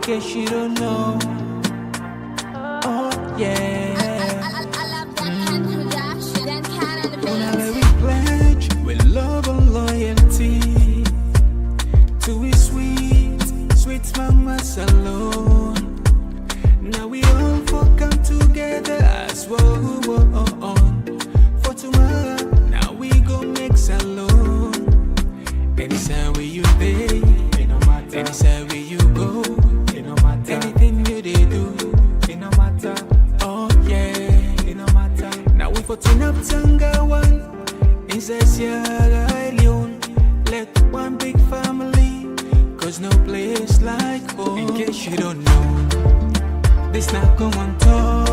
case you don't know. Oh yeah. Whenever we pledge with love and loyalty to his sweet, sweet mamas alone. Now we all for come together as one. For tomorrow, now we go mix alone. Anytime where you pay, anytime where you go, anything you they do, it no matter. Oh yeah, it no matter. Now we for turn up Tanga one inside Sierra Leone. Let one big family, cause no place like home. In case you don't know, this not Komon-Tok.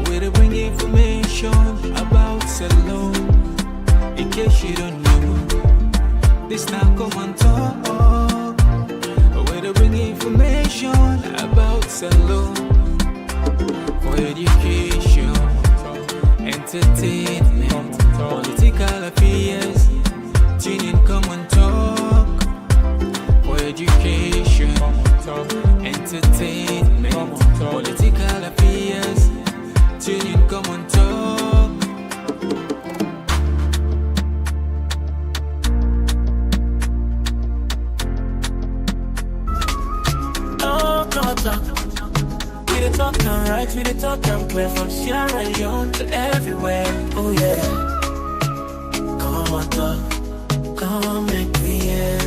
Where to bring information about Salone. In case you don't know, this not Komon-Tok. Where to bring information about Salone. For education, entertainment, political affairs. Tune in, Komon-Tok. For education, entertainment, political affairs. Tune in, Komon-Tok. Oh, Komon-Tok. We the talk and right, we the talk and clear from Sierra Leone to everywhere. Oh yeah. Komon-Tok, come make me hear.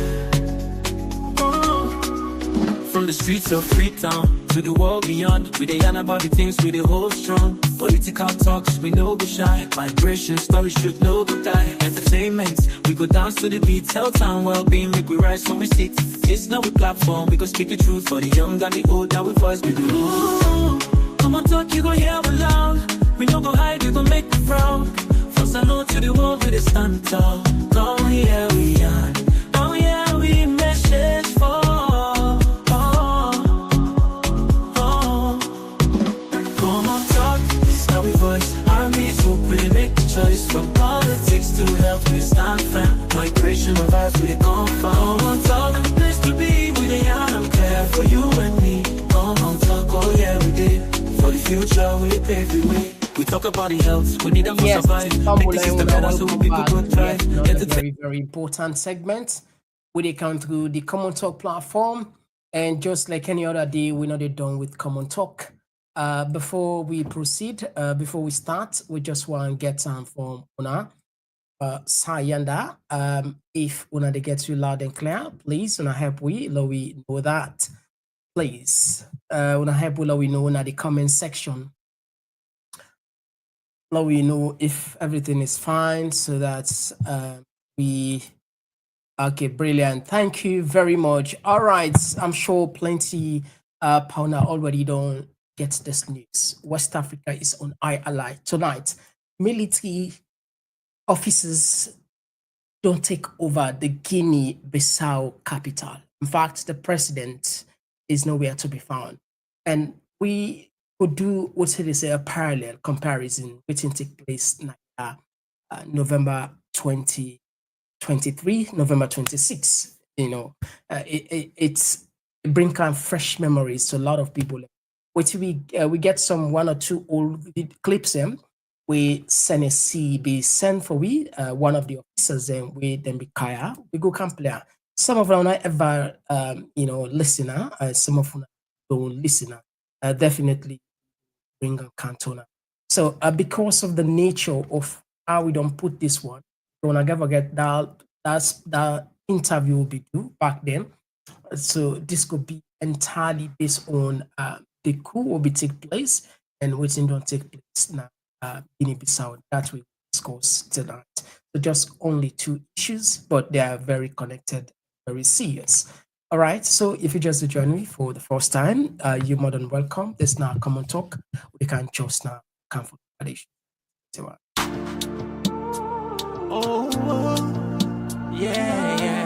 From the streets of Freetown to the world beyond, we dey yarn about the things we dey hold strong. Political talks, we no go shy. Migration stories should no go die. Entertainment, we go dance to the beat. Health and well-being, make we rise from we sit. It's not a platform, we go speak the truth for the young and the old. That we voice we do. Ooh, Komon-Tok, you go hear me loud. We no go hide, you go make me proud. From Salone to the world, we dey stand tall. Come here we are. Oh yeah, we message for. From politics to health, we stand firm. Migration of us, we confirm. Komon-Tok, place to be with the young care for you and me. Komon-Tok, oh yeah, we did. For the future, we pave the way. We talk about the health, we need them to survive. Make the system better so people can thrive. Yes, very, very important segment. We come through the Komon-Tok platform. And just like any other day, we're not done with Komon-Tok. Before we proceed, before we start, we just want to get some from Una Sayanda. If Una they get you loud and clear, please Una help we know that. Please Una help we know in the comment section. Let we know if everything is fine, so that we. Okay, brilliant. Thank you very much. All right, I'm sure plenty Pauna already don't get this news. West Africa is on high alert tonight. Military officers don't take over the Guinea-Bissau capital. In fact, the president is nowhere to be found. And we could do what it is a parallel comparison which take place November 2023, November 26. You know, it's bring kind of fresh memories to a lot of people. Which we get some one or two old clips we send a CB send for one of the officers we then be kaya we go camp player. Some of them not ever listener, some of them don't listener. Definitely bring a cantona. So because of the nature of how we don't put this one, don't ever get that interview will be due back then. So this could be entirely based on the coup will be take place and waiting don't take place now. Guinea-Bissau, that we discuss tonight. So just only two issues, but they are very connected, very serious. All right. So if you just join me for the first time, you're more than welcome. This is now Komon-Tok. We can just now come for the Oh, yeah.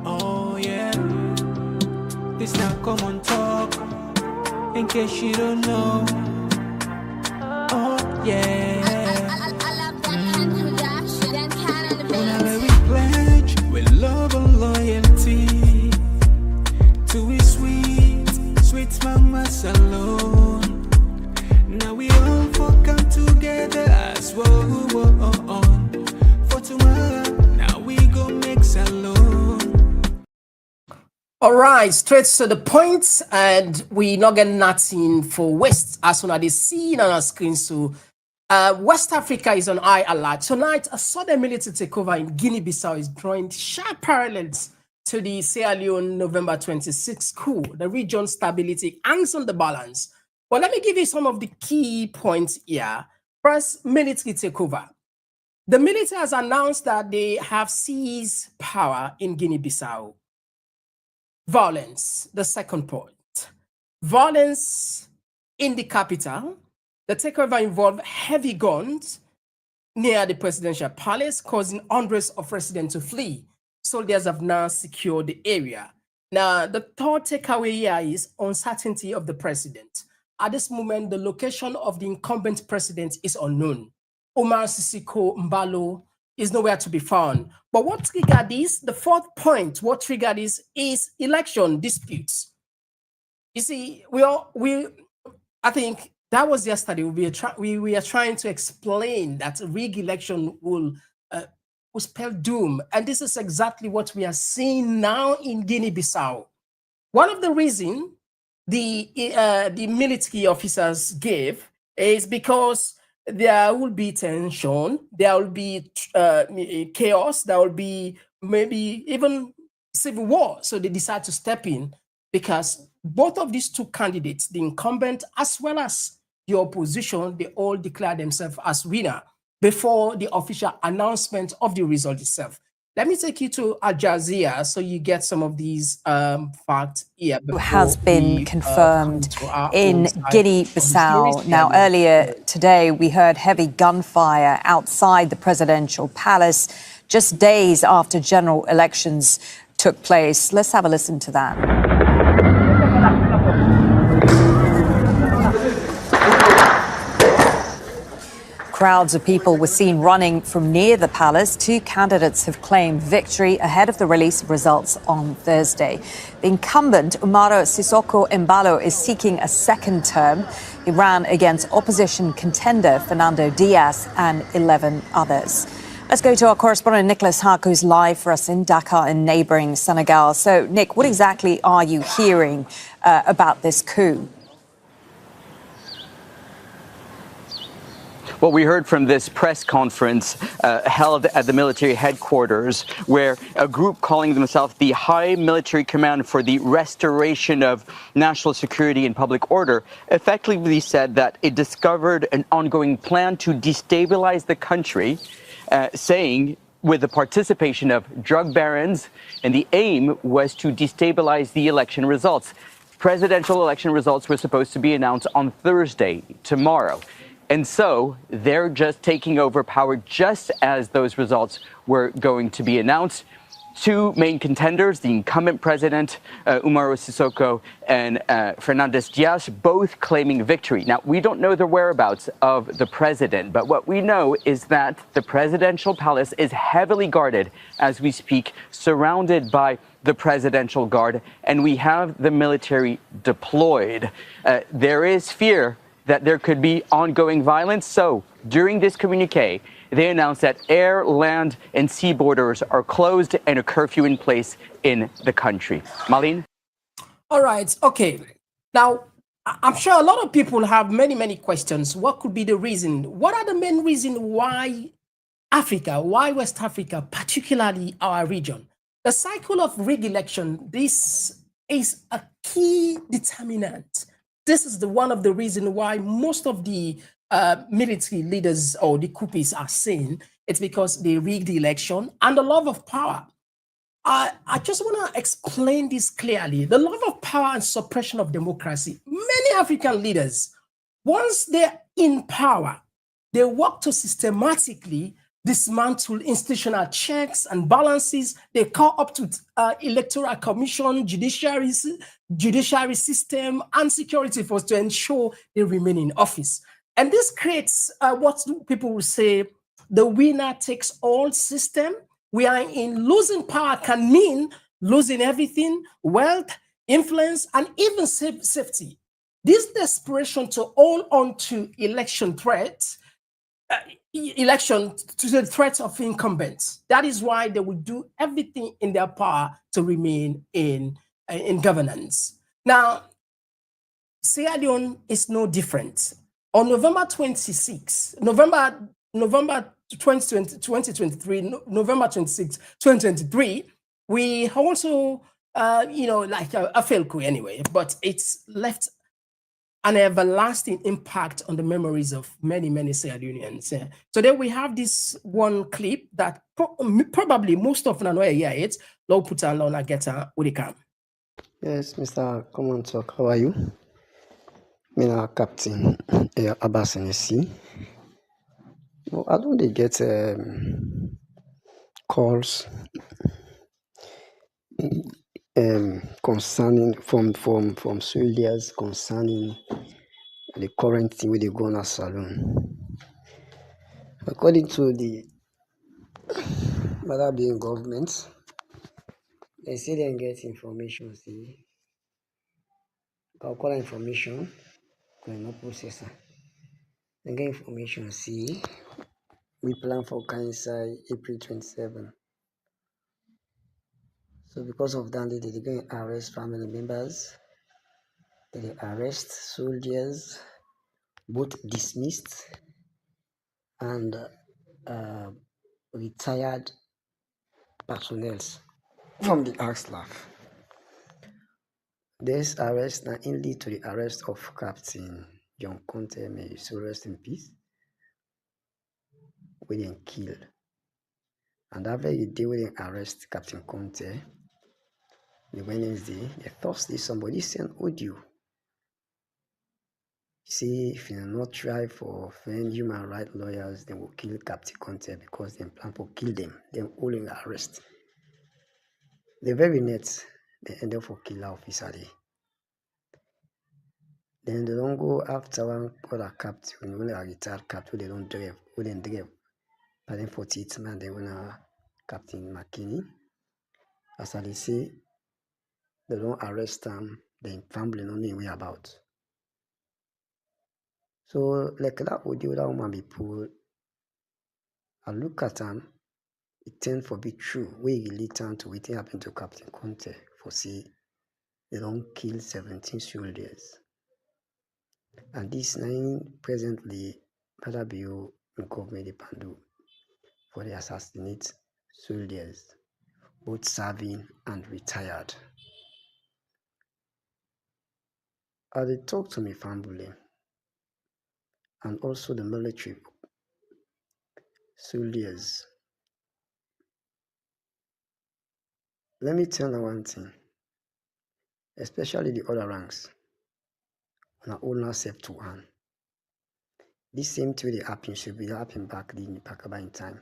Oh, yeah. This now Komon-Tok. In case you don't know. Oh, yeah. Whenever we pledge with love and loyalty to sweet mama salon. Now we all fuck come together as one. For tomorrow, now we go make salon. All right, straight to the point, and we not get nothing for West as soon as they see it on our screen. So West Africa is on high alert. Tonight, a sudden military takeover in Guinea-Bissau is drawing sharp parallels to the Sierra Leone November 26 coup. The region's stability hangs on the balance. But let me give you some of the key points here. First, military takeover. The military has announced that they have seized power in Guinea-Bissau. Violence, the second point. Violence in the capital. The takeover involved heavy guns near the presidential palace, causing hundreds of residents to flee. Soldiers have now secured the area. Now, the third takeaway here is uncertainty of the president. At this moment, the location of the incumbent president is unknown. Omar Sissoko Mbalo is nowhere to be found. But what triggered this? The fourth point, what triggered this is election disputes. You see, I think that was yesterday. We are trying to explain that a rigged election will spell doom. And this is exactly what we are seeing now in Guinea-Bissau. One of the reasons the military officers gave is because there will be tension, there will be chaos, there will be maybe even civil war. So they decide to step in because both of these two candidates, the incumbent as well as the opposition, they all declare themselves as winner before the official announcement of the result itself. Let me take you to Al Jazeera so you get some of these facts here. Has been confirmed in Guinea-Bissau. Now, earlier today, we heard heavy gunfire outside the presidential palace just days after general elections took place. Let's have a listen to that. Crowds of people were seen running from near the palace. Two candidates have claimed victory ahead of the release of results on Thursday. The incumbent, Umaro Sissoko Embalo, is seeking a second term. He ran against opposition contender Fernando Diaz and 11 others. Let's go to our correspondent Nicholas Hack, who's live for us in Dakar in neighbouring Senegal. So, Nick, what exactly are you hearing about this coup? What we heard from this press conference held at the military headquarters, where a group calling themselves the High Military Command for the Restoration of National Security and Public Order, effectively said that it discovered an ongoing plan to destabilize the country, saying with the participation of drug barons, and the aim was to destabilize the election results. Presidential election results were supposed to be announced on Thursday, tomorrow. And so they're just taking over power just as those results were going to be announced. Two main contenders, the incumbent president, Umaro Sissoko, and Fernandez Diaz, both claiming victory. Now, we don't know the whereabouts of the president, but what we know is that the presidential palace is heavily guarded as we speak, surrounded by the presidential guard, and we have the military deployed. There is fear that there could be ongoing violence. So during this communique, they announced that air, land, and sea borders are closed and a curfew in place in the country. Malin? All right. Okay. Now, I'm sure a lot of people have many questions. What could be the reason? What are the main reasons why Africa, why West Africa, particularly our region? The cycle of rigged election, this is a key determinant. This is one of the reasons why most of the military leaders or the coupists are saying it's because they rigged the election and the love of power. I just want to explain this clearly. The love of power and suppression of democracy. Many African leaders, once they're in power, they work to systematically dismantle institutional checks and balances. They call up to electoral commission, judiciary system, and security force to ensure they remain in office. And this creates what people will say the winner takes all system. We are in losing power can mean losing everything, wealth, influence, and even safety. This desperation to hold on to election threats, election to the threat of incumbents. That is why they will do everything in their power to remain in governance. Now, Sierra Leone is no different. On November 26, November 2023, November 26, 2023, we also, like a failed coup anyway, but it's left an everlasting impact on the memories of many, many Sierra Leoneans. Today we have this one clip that probably most of them know it. Low put on Lona Geta Udikam. Yes, Mr. Komon-Tok, how are you? Me Captain Abbas NSC. Well, I don't they get calls concerning from soldiers concerning the current thing with the go on a saloon. According to the matter being government, they say they get information. See, I'll call information. Going no processor. They get information. See, we plan for cancer April 27. So because of that, they're going to arrest family members. They arrest soldiers, both dismissed and retired personnel from the AXLAF. This arrest now lead to the arrest of Captain John Conte, may so rest in peace, we didn't kill. And after you deal with the arrest Captain Conte, the Wednesday, the Thursday, somebody sent audio. See, if you not try for friend human rights lawyers, they will kill Captain Conte because they plan to kill them. They all in arrest. The very next, they end up for kill officer. Then they don't go after one other captain. When they are retired captain, they don't drive. When they drive, but then 48 man, they want Captain McKinney. As I say, they don't arrest them. Then family don't know way about. So like that would do that woman be pulled. I look at them, it tend for be true. We really turn to what happened to Captain Conte for see they don't kill 17 soldiers. And this 9 presently better be in government Pandu for the assassinate soldiers, both serving and retired. As they talk to me family and also the military soldiers. Let me tell you one thing, especially the other ranks, on our own self to hand. This same thing they happen should be happening back in time.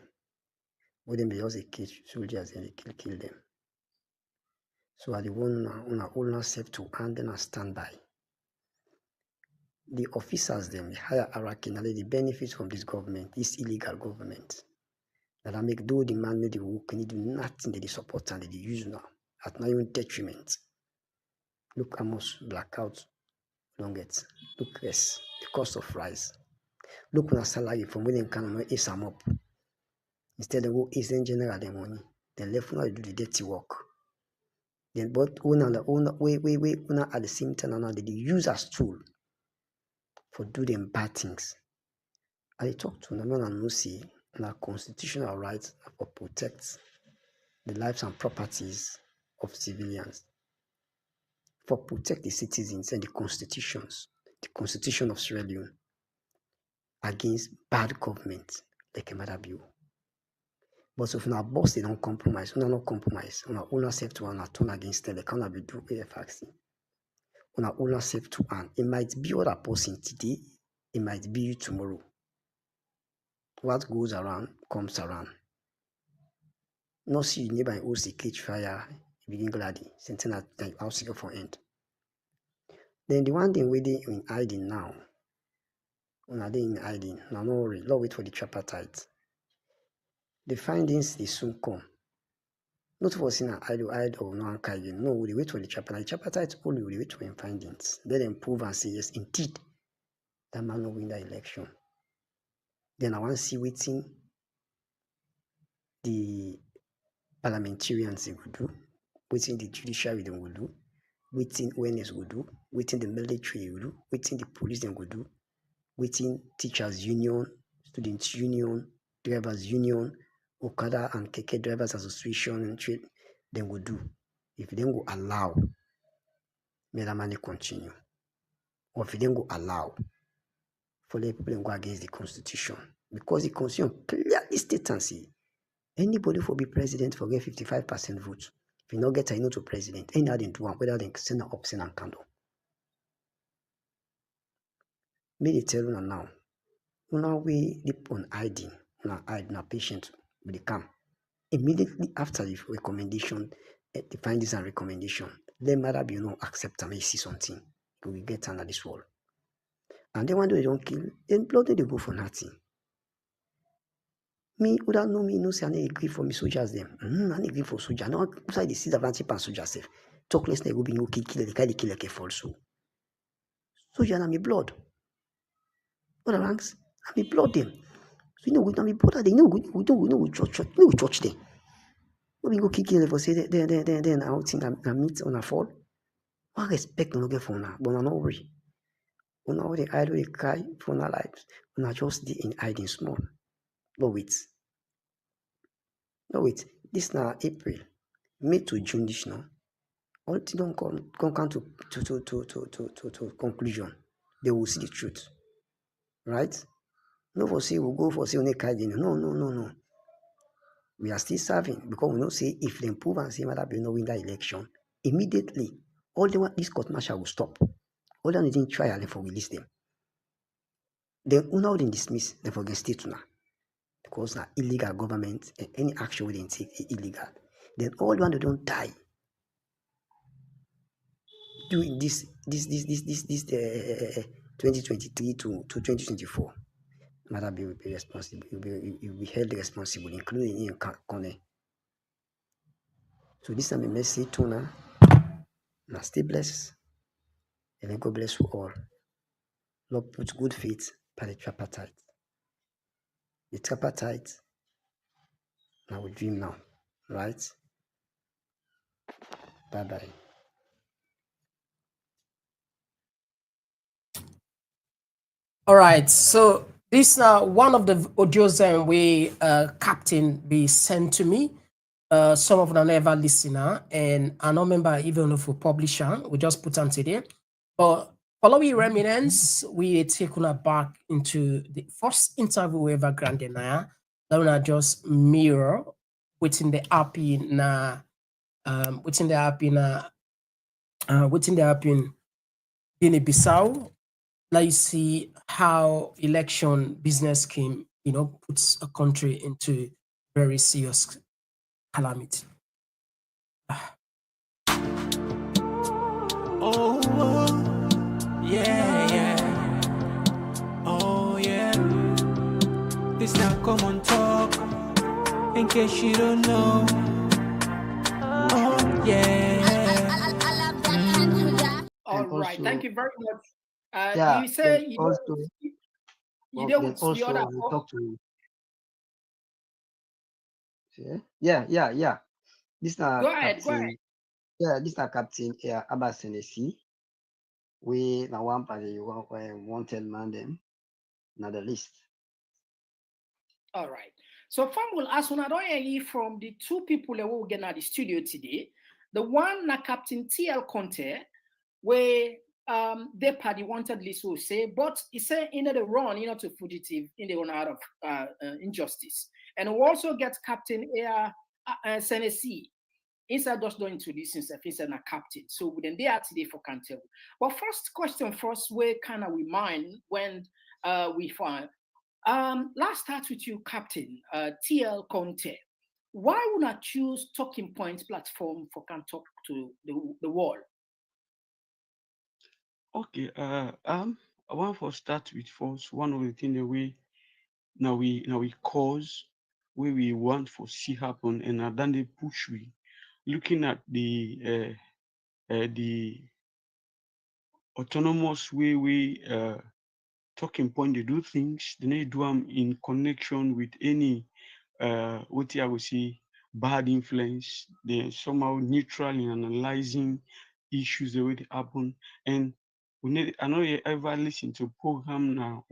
Wouldn't be just a cage soldiers and they kill them. So at the one on our own self to hand and stand by. The officers them, the higher hierarchy, and the benefits from this government, this illegal government. That I make do the man the work and do nothing that they support and they use now at my own detriment. Look how much blackout don't get. Look less, the cost of rise. Look on a salary from when they can ace them up. Instead they go ace in general the money. Then left now do the dirty work. Then but owner at the same time now they use as tool for do them bad things. I talk to them and no see our constitutional rights for protect the lives and properties of civilians, for protect the citizens and the constitutions, the constitution of Sierra Leone against bad government like a matter bill. But if our boss they don't compromise, we not compromise, we not own self to one turn against them, they cannot be do AFAX. We not own self to one. It might be other person today, it might be you tomorrow. What goes around comes around. No see you nearby OC catch fire, you begin gladly, something that I'll see for end. Then the one thing we did in hiding now, when I did in hiding, now no worry, Lord wait for the tripartite. The findings they soon come. Not for saying idle no one kind. No, we wait for the tripartite. The tripartite only we wait for him findings. Then them prove and say yes, indeed, that man no win that election. Then I want to see waiting the parliamentarians they will do, waiting the judiciary they will do, waiting ONS will do, waiting the military will do, waiting the police they will do, waiting teachers union, students union, drivers union, Okada and Keke drivers association and trade they will do. If they go allow, may that money continue. Or if they go allow, for the people go against the constitution. Because the constitution clearly states and say, anybody for be president for get 55% vote. If you not get a to president, any other do one, whether they send an option and candle. May they tell you now, now we dip on hiding, now hide, now patient with the camp. Immediately after the recommendation, the findings and recommendation, let matter be accept and may see something. We will get under this wall. And then when they don't kill, then blood they go for nothing. Me, who don't know me, no say I need agree for me soldiers them. I need agree for soldiers. Now, outside the seat advantage and soldiers safe. Talk less, they go be no kill the guy they kill like a false. Soldier na me blood. All the ranks, na me blood them. So you know we na me blood. They know we don't church them. We go kill them for say then out in a meet on a fall. What respect no get for now, but no worry. When all the idle they cry for our lives, when I just the in hiding small. But wait. No wait. This now April, May to June this now. All things don't come to conclusion. They will see the truth. Right? No for say we'll go for say only hiding. No. We are still serving because we know say if they prove and say whether we no win that election, immediately all they want this court martial will stop. All they didn't try and for release them. Then una will dismiss, then forget state now. Because now illegal government and any action we didn't take is illegal. Then all the one they don't die. Doing this 2023 to 2024. Mother will be responsible. You'll be held responsible, including in Kone. So this is my message to now. Now stay blessed. And then God bless you all. Lord put good faith by the tripartite. The tripartite. Now we dream now. Right? Bye-bye. All right, so this one of the audios we captain be sent to me. Some of them never listener, and I don't remember even if we publisher. We just put on today. But following remnants, we take on back into the first interview we ever granted now. That one just mirror within the app in within the app in Guinea-Bissau. Now you see how election business came, puts a country into very serious calamity. Oh, yeah. Oh, yeah. This now Komon-Tok. In case you don't know. Oh, yeah. All right. Also, Thank you very much. yeah, You say then you also, don't then with the also other. we talk to yeah. This now Go ahead. Captain. Yeah, this now Captain Abbas Senesi. We now one party wanted man them. Now the list. All right. So Fam will ask when I don't hear from the two people that will get at the studio today. The one na Captain TL Conte, where their party wanted list will say, but he said in the run, to fugitive in the one out of injustice. And we also get Captain Senesi. Inside just don't introduce himself, he's a captain. So then they are today for Cantel. But first question first, where kind of we mind when we find let's start with you, Captain TL Conte. Why would I choose Talking Points platform for can talk to the world? Okay, I want to start with first one of the things that we cause where we want for see happen and then they push we looking at the autonomous way we talking point they do things, they need to do them in connection with any what I would say bad influence. They're somehow neutral in analyzing issues the way they happen. And we need I know you ever listen to program now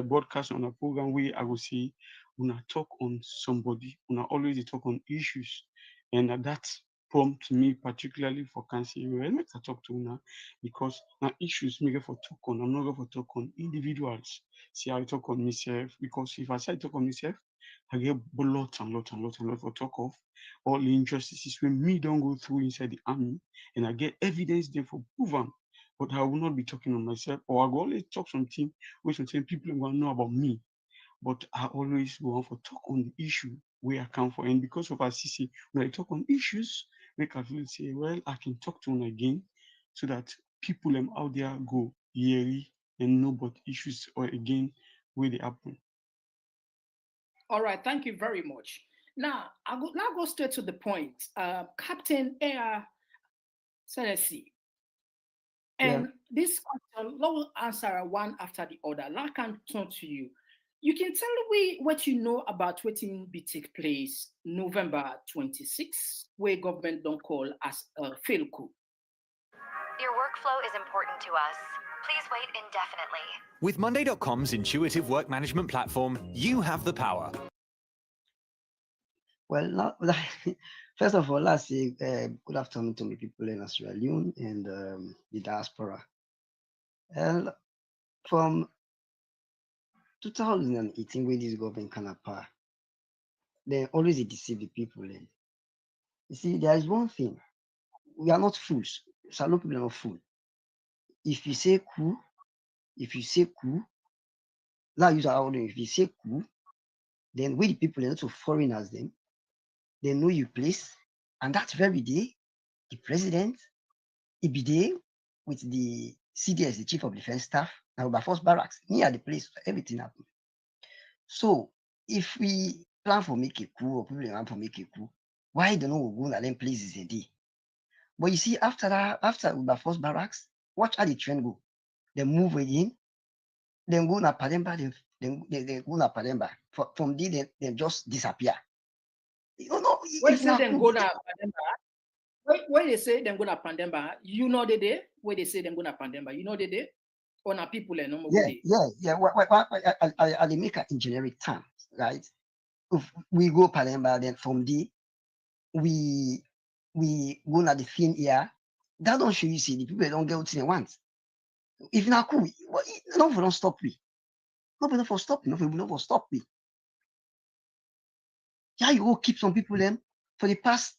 broadcast on a program where I will see when I talk on somebody, when I always dey talk on issues. And that prompt me particularly for cancer. Well, make I talk to una because now issues me get for talk on. I'm not going for talk on individuals. See I talk on myself because if I say I talk on myself, I get lot for talk of all the injustices when me don't go through inside the army and I get evidence there for prove am. But I will not be talking on myself, or I will always talk something which some people will know about me. But I always go on for talk on the issue where I come for. And because of our CC, when I talk on issues, make I feel say, well, I can talk to them again so that people out there go yearly and know about issues or again where they happen. All right, thank you very much. Now, now go straight to the point. Captain Air Celesi. And this question, we'll answer one after the other. I can turn to you. You can tell me what you know about what be take place November 26, where government don't call as a failed coup. Your workflow is important to us. Please wait indefinitely. With Monday.com's intuitive work management platform, you have the power. Well, first of all, let's say good afternoon to my people in Sierra Leone and the diaspora. And from 2018, when this government can appear, they always deceive the people. You see, there is one thing. We are not fools. Some people are not fools. If you say coup, now use our order. If you say coup, then we the people are not so foreigners them. They know your place. And that very day, the president, he be there with the CDS, the Chief of Defense Staff, now by first barracks, near the place for everything happened. So if we plan for make a coup or people plan for make a coup, why don't we go and then places a day? But you see, after that, after by first barracks, watch how the trend go. They move in, then go na Pademba, they go na Pademba. From there, they just disappear. You know, When they say them go na Pandemba, when they say them go na Pandemba, you know the day. When they say them go na Pandemba, you know the day. Or na people and no more. Yeah. I make in generic terms, right? If we go Pademba, then from there, we go na the thin air. That don't show you see the people don't get what they want. If na cool, no for don't stop me. No for stop me. No for stop me. Yeah, you go keep some people them for the past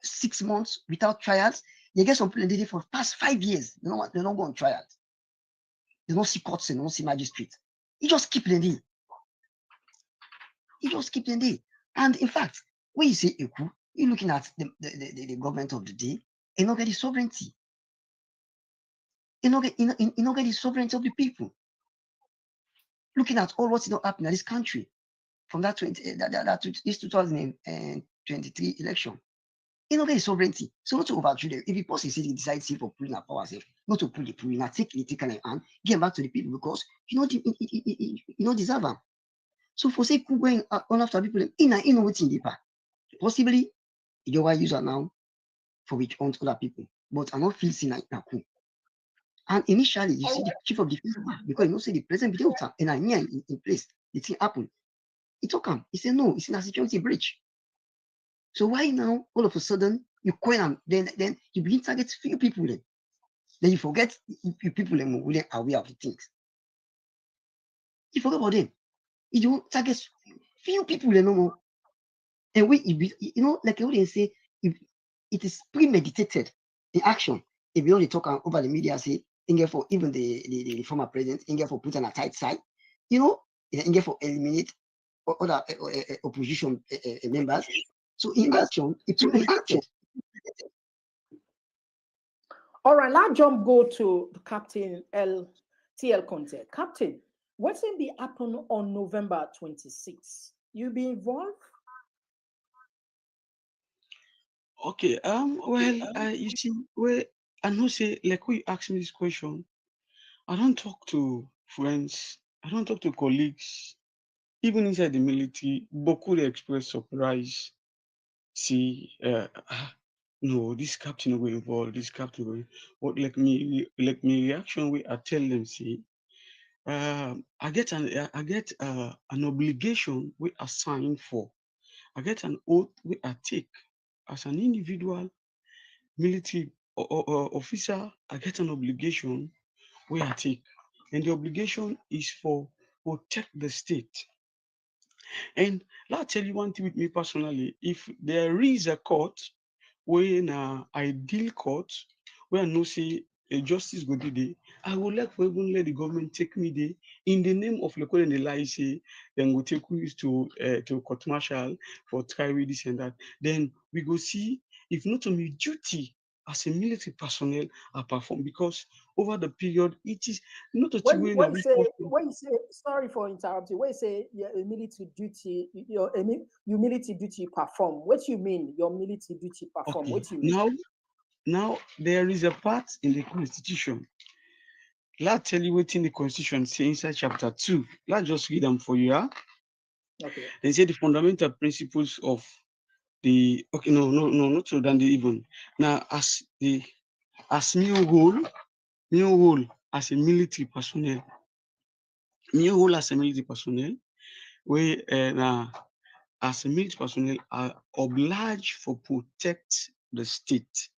6 months without trials. You get some people did it for the past 5 years. They don't go on trials. They don't see courts, they don't see magistrates. You just keep them there. And in fact, when you say a coup, you're looking at the government of the day, and not get the sovereignty. You not get the sovereignty of the people. Looking at all what's not happening in this country from this 2023 election. You know, there is sovereignty. So not to overthrow them. If the person says he decides for pulling our power self, not to pull the pull, not take it and get back to the people because you know deserve them. So for say going on after people in waiting deeper. Possibly you want user now for which on other people, but I not feel seen like coup. And initially you see the chief of defense because you know say the president be there and I near in place. The thing happened. It took him. He said no, it's in a security breach. So why now, all of a sudden, you coin them, then you begin to target few people then. Then you forget you people them who are aware of the things. You forget about them. You don't target few people no more. And you know, like I would say, if it is premeditated, the action. If you only talk over the media, say, for even the former president, for put on a tight side, you know, for eliminate other opposition members. So in action, it's really action. All right, now go to Captain TL Conte. Captain, what's in the happen on November 26? You be involved? Okay. Well, you see, where I know say like when you ask me this question, I don't talk to friends. I don't talk to colleagues. Even inside the military, Boku they express surprise. See, no, this captain will involved. This captain will. What like me reaction we I tell them see. I get an obligation we assign for. I get an oath we I take as an individual military officer. I get an obligation we I take, and the obligation is for protect the state. And I'll tell you one thing with me personally. If there is a court where na ideal court where I know say a justice go do there, I would like for even let the government take me there in the name of the and the lie say then go take we to court martial for try with this and that. Then we go see if not only duty as a military personnel are performed because over the period it is not a When way when that you we say person. when you say sorry for interrupting, when you say your military duty, your military duty perform, what do you mean? Your military duty perform, Okay, what do you mean? now there is a part in the constitution. Let's tell you what in the constitution say inside chapter 2. Let's just read them for you. Huh? Okay. They say the fundamental principles of the okay, no, not so than the even. Now as new role as a military personnel, new role as a military personnel, where now as a military personnel are obliged for protect the state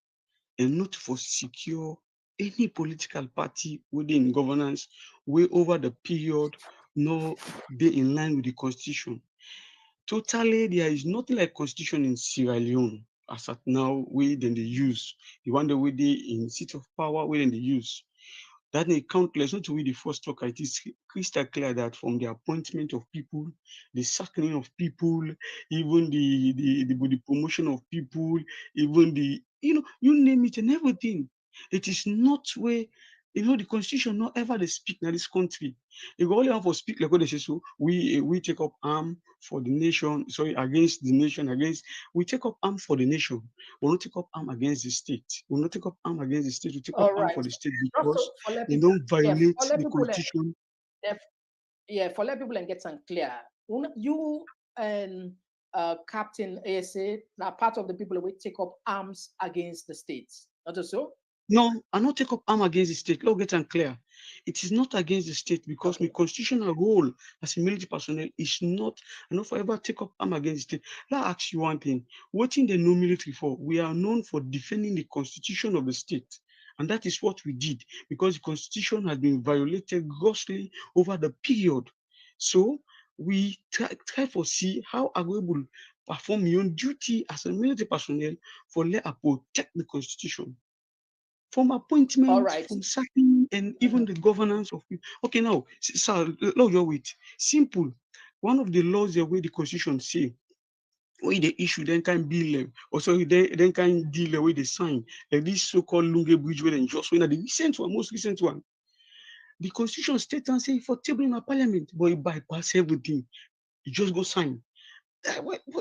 and not for secure any political party within governance way over the period no be in line with the constitution. Totally, there is nothing like constitution in Sierra Leone as at now where then they use. The one that we did in seat of power where then they use. That may countless, not to be the first talker. It is crystal clear that from the appointment of people, the sacking of people, even the promotion of people, even you name it and everything. It is not where the constitution not ever they speak in this country. If only have to speak like what they say, so we take up arm for the nation, sorry, against the nation, we take up arm for the nation. We not take up arm against the state. We not take up arm against the state. We take up All arm right. for the state Just because for let they people, don't violate for let the people, constitution. if, for let people and get some clear. You and Captain ASA are part of the people who take up arms against the states. Not so? No, I not take up arm against the state. Let's get and clear. It is not against the state because my Okay. constitutional role as a military personnel is not, I not forever take up arm against the state. Let me ask you one thing. What in the no military for? We are known for defending the constitution of the state. And that is what we did because the constitution has been violated grossly over the period. So we try to see how I will perform your duty as a military personnel for let us protect the constitution from All appointment, right. from sacking, and even the governance of people. Okay, now, sir, law your wait. Simple. One of the laws the way the constitution say, when they issue, then can bill, or sorry, then can deal with the sign. Like this so-called Lunge Bridge, where then just when the recent one, most recent one, the constitution states and say for table in a parliament, but it bypass everything. You just go sign.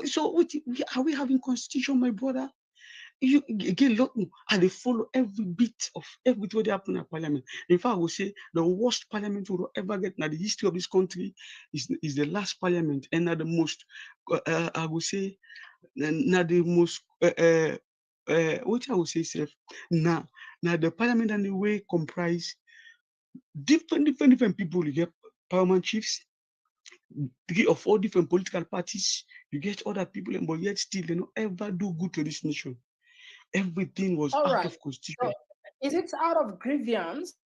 So are we having constitution, my brother? You again look and they follow every bit of everything that happen at parliament. In fact, I would say the worst parliament we will ever get in the history of this country is the last parliament and not the most I would say not the most what I would say self now the parliament and the way comprise different people. You get parliament chiefs, 3 or 4 different political parties, you get other people, but yet still they don't ever do good to this nation. Everything was All out right. of So constitution. is it out of grievance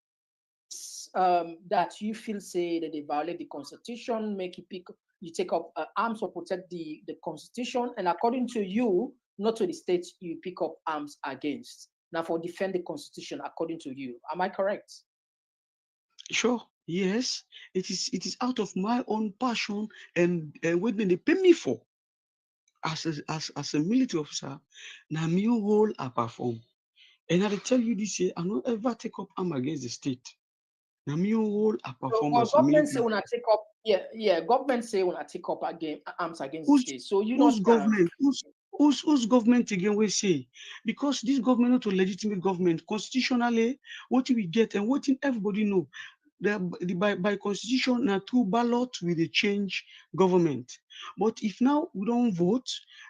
that you feel say that they violate the constitution, you take up arms or protect the constitution, and according to you, not to the state you pick up arms against. Now for defend the constitution, according to you, am I correct? Sure, yes, it is out of my own passion and what they pay me for as a military officer. Now my role I perform, and I will tell you this year, I don't ever take up arm against the state. Now my role I So, perform but as a government say military. when I take up, government say when I take up again arms against the Who's state. So you whose don't government? whose government again we say? Because this government not a legitimate government. Constitutionally, what we get and what everybody know. By constitution, now through ballot we dey change government. But if now we don't vote,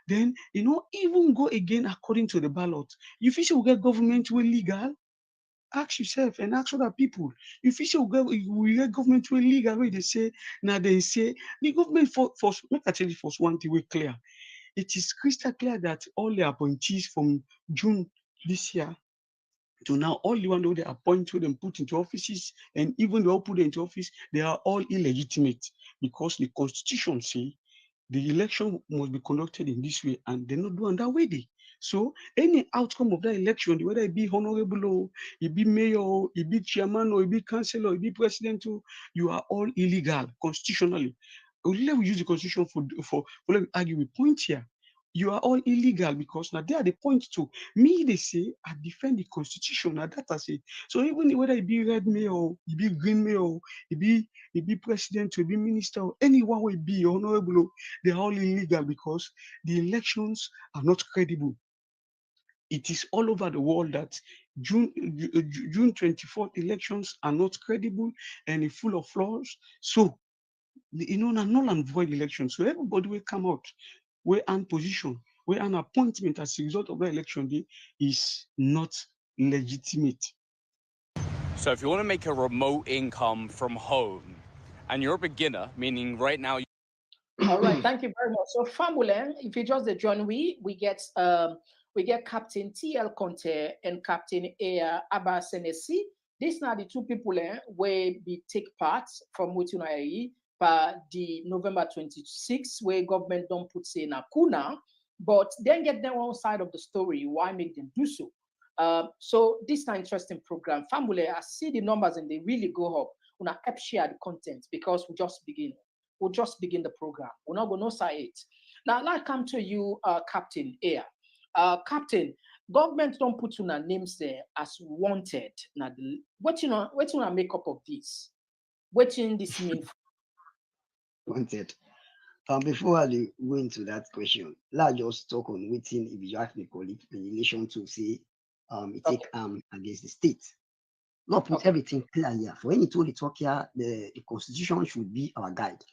then even go again according to the ballot. You feel say we get government will legal? Ask yourself and ask other people. If you say we get government will legal, where they say now they say the government for make I tell you first one thing we clear. It is crystal clear that all the appointees from June this year to now, all the one they appoint to them put into offices, and even they all put into office, they are all illegitimate because the constitution say the election must be conducted in this way, and they're not doing that way. So any outcome of that election, whether it be honorable or it be mayor, or it be chairman, or it be councillor, or it be president, you are all illegal constitutionally. Let me use the constitution for let me argue with point here. You are all illegal because now they are the point to me. They say I defend the constitution. Now that I say. So even whether it be red mayor, or it be green mayor, or it be president, or it be minister, or anyone will be honorable, they are all illegal because the elections are not credible. It is all over the world that June 24th elections are not credible and full of flaws. So null and void elections. So everybody will come out where an position, where an appointment as a result of the election day is not legitimate. So if you want to make a remote income from home and you're a beginner, meaning right now. All right, thank you very much. So family, if you just join we get Captain TL Conte and Captain Air Abba Senesi. These are the two people where we take part from Mutunai by the November 26th, where government don't put say in a coup now, but then get their own side of the story. Why make them do so? So this is an interesting program. Family, I see the numbers and they really go up. We're not share the content because we just begin. We'll just begin the program. We're not going to say it. Now, I'd like to come to you, Captain Air. Captain, government don't put your names there as wanted. Now, what you know make up of this? What in this mean? Wanted. Before I go into that question, let's just talk on waiting if you have me call it in relation to say it take against the state. Not put everything clear here. For any to talk here, the constitution should be our guide.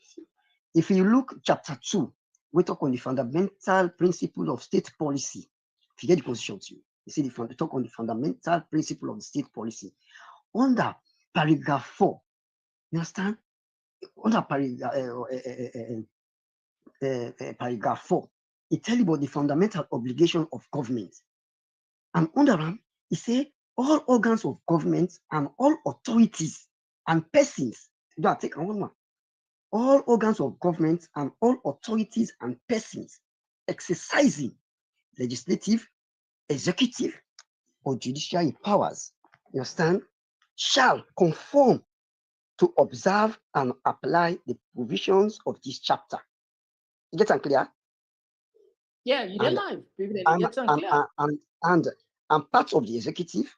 If you look chapter 2, we talk on the fundamental principle of state policy. If you get the constitution to you see the talk on the fundamental principle of the state policy. Under paragraph 4, you understand? Under paragraph 4, it tells you about the fundamental obligation of government. And under them, it says all organs of government and all authorities and persons. You take one. All organs of government and all authorities and persons exercising legislative, executive, or judicial powers, you understand, shall conform to observe and apply the provisions of this chapter. You get that clear? Yeah, you did live. And parts of the executive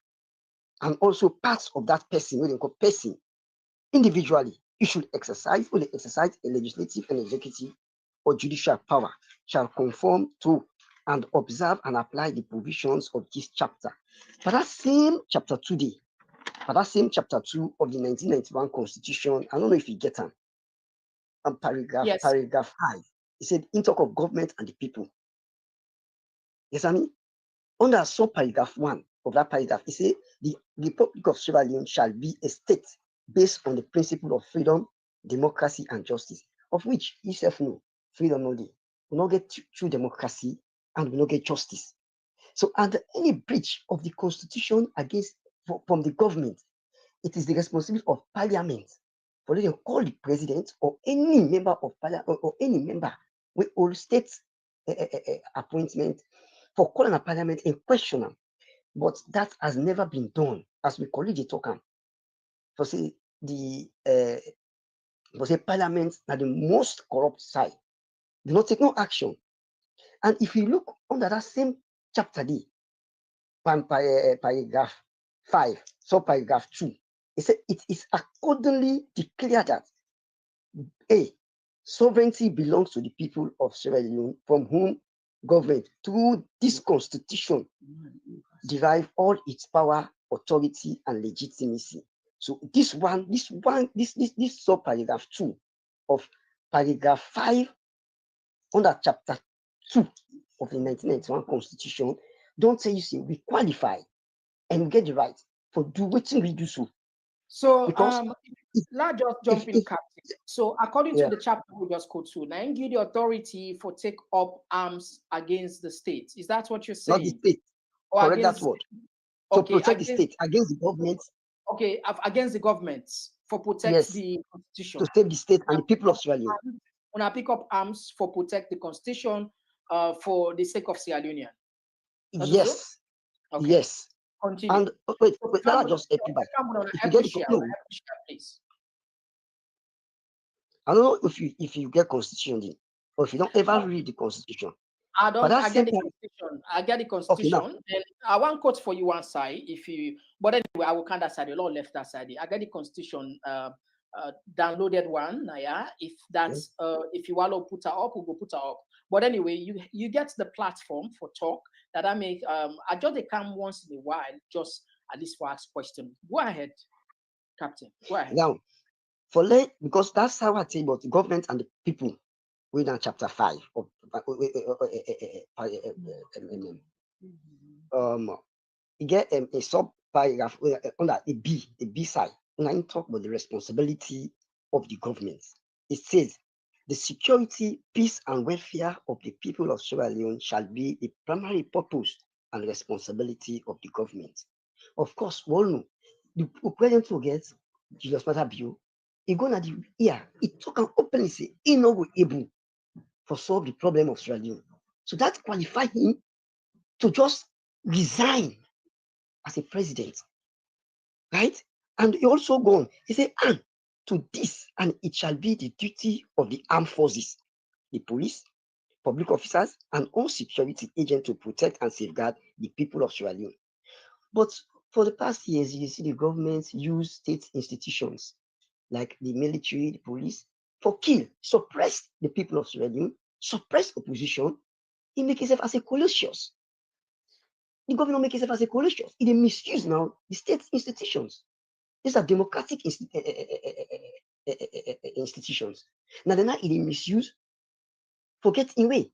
and also parts of that person, what they call person, individually, you should exercise a legislative and executive or judicial power shall conform to and observe and apply the provisions of this chapter. But that same chapter 2 of the 1991 Constitution, I don't know if you get them. And paragraph 5, it said in talk of government and the people. Yes, I mean, under subparagraph 1 of that paragraph, it said the Republic of Sierra Leone shall be a state based on the principle of freedom, democracy, and justice, of which you self know freedom no dey. We not get true democracy and we not get justice. So under any breach of the constitution from the government, it is the responsibility of parliament for them to call the president or any member of parliament or any member with all state appointment for calling a parliament and question them. But that has never been done, as we call it the token. For say parliament are the most corrupt side. They not take no action. And if you look under that same chapter D, paragraph 5, subparagraph 2, it said it is accordingly declared that A, sovereignty belongs to the people of Sierra Leone, from whom government through this constitution derive all its power, authority, and legitimacy. So this sub paragraph 2 of paragraph 5 under chapter 2 of the 1991 constitution don't say you say we qualify and we get the right for do what we do so. So Because let's just jump in, Captain. So according to Yeah. the chapter we just quote to, now give the authority for take up arms against the state. Is that what you're saying? Not the state. Or Correct against that word. okay, To protect against, the state against the government. Okay, against the government for protect Yes. the constitution. To save the state and the people of Sierra Leone. When I pick up arms for protect the constitution for the sake of Sierra Leone. Yes. Okay. Yes. Continue. And wait, let me just help you back. If you get the please. I don't know if you get constitution then, or if you don't ever read the constitution. I don't. I get the time, constitution. I get the constitution. Okay, and I won't quote for you one side. If you, but anyway, I will count that side. The law left that side. I get the constitution. Downloaded one. Yeah. If that's if you want to put her up, we'll go put her up. But anyway, you get the platform for talk that I make. I just come once in a while, just at least for ask question. Go ahead, Captain. Go ahead. Now, because that's how I tell you about the government and the people. Read on chapter 5 of you get a sub paragraph under a B side. When I talk about the responsibility of the government, it says the security, peace, and welfare of the people of Sierra Leone shall be the primary purpose and responsibility of the government. Of course, we all know the president forget Jesus Matter Bill. He go na the he talk and openly say he no go able for solve the problem of Sierra Leone. So that qualify him to just resign as a president, right? And he also go on. He said, and to this, and it shall be the duty of the armed forces, the police, public officers, and all security agents to protect and safeguard the people of Sierra Leone. But for the past years, you see the government use state institutions like the military, the police, for kill, suppress the people of Sierra Leone, suppress opposition. He make himself as a colossus. The government make himself as a colossus. He misuse now the state institutions. These are democratic institutions. Now they're not in misuse, forget in way.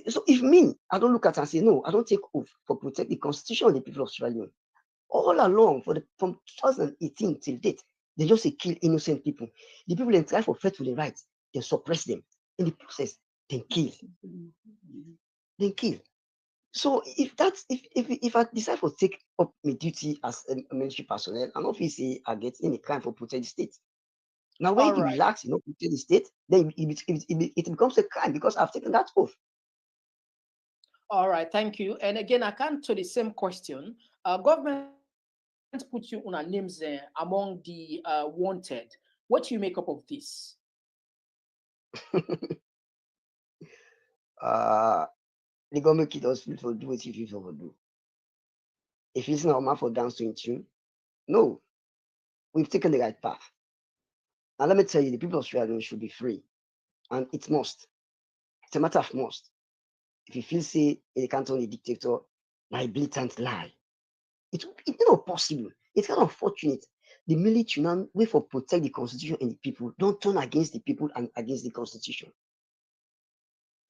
So if me, I don't look at it and say, no, I don't take oath for protect the constitution of the people of Sierra Leone. All along, from 2018 till date, they just say kill innocent people. The people they try for fight for their rights, they suppress them. In the process, then kill. Then kill. So if I decide to take up my duty as a military personnel, I'm not say I get any crime for protect the state. Now when you relax, protect the state, then it becomes a crime because I've taken that oath. All right, thank you. And again, I come to the same question. Government put you on names among the wanted. What do you make up of this? The government kid us for do what you for do. If it's not man for dancing tune, no, we've taken the right path. And let me tell you, the people of Sierra Leone should be free, and it must. It's a matter of must. If you feel say they can't own a dictator, like blatant lie, it's not possible. It's kind of unfortunate. The military now wait for protect the constitution and the people. Don't turn against the people and against the constitution.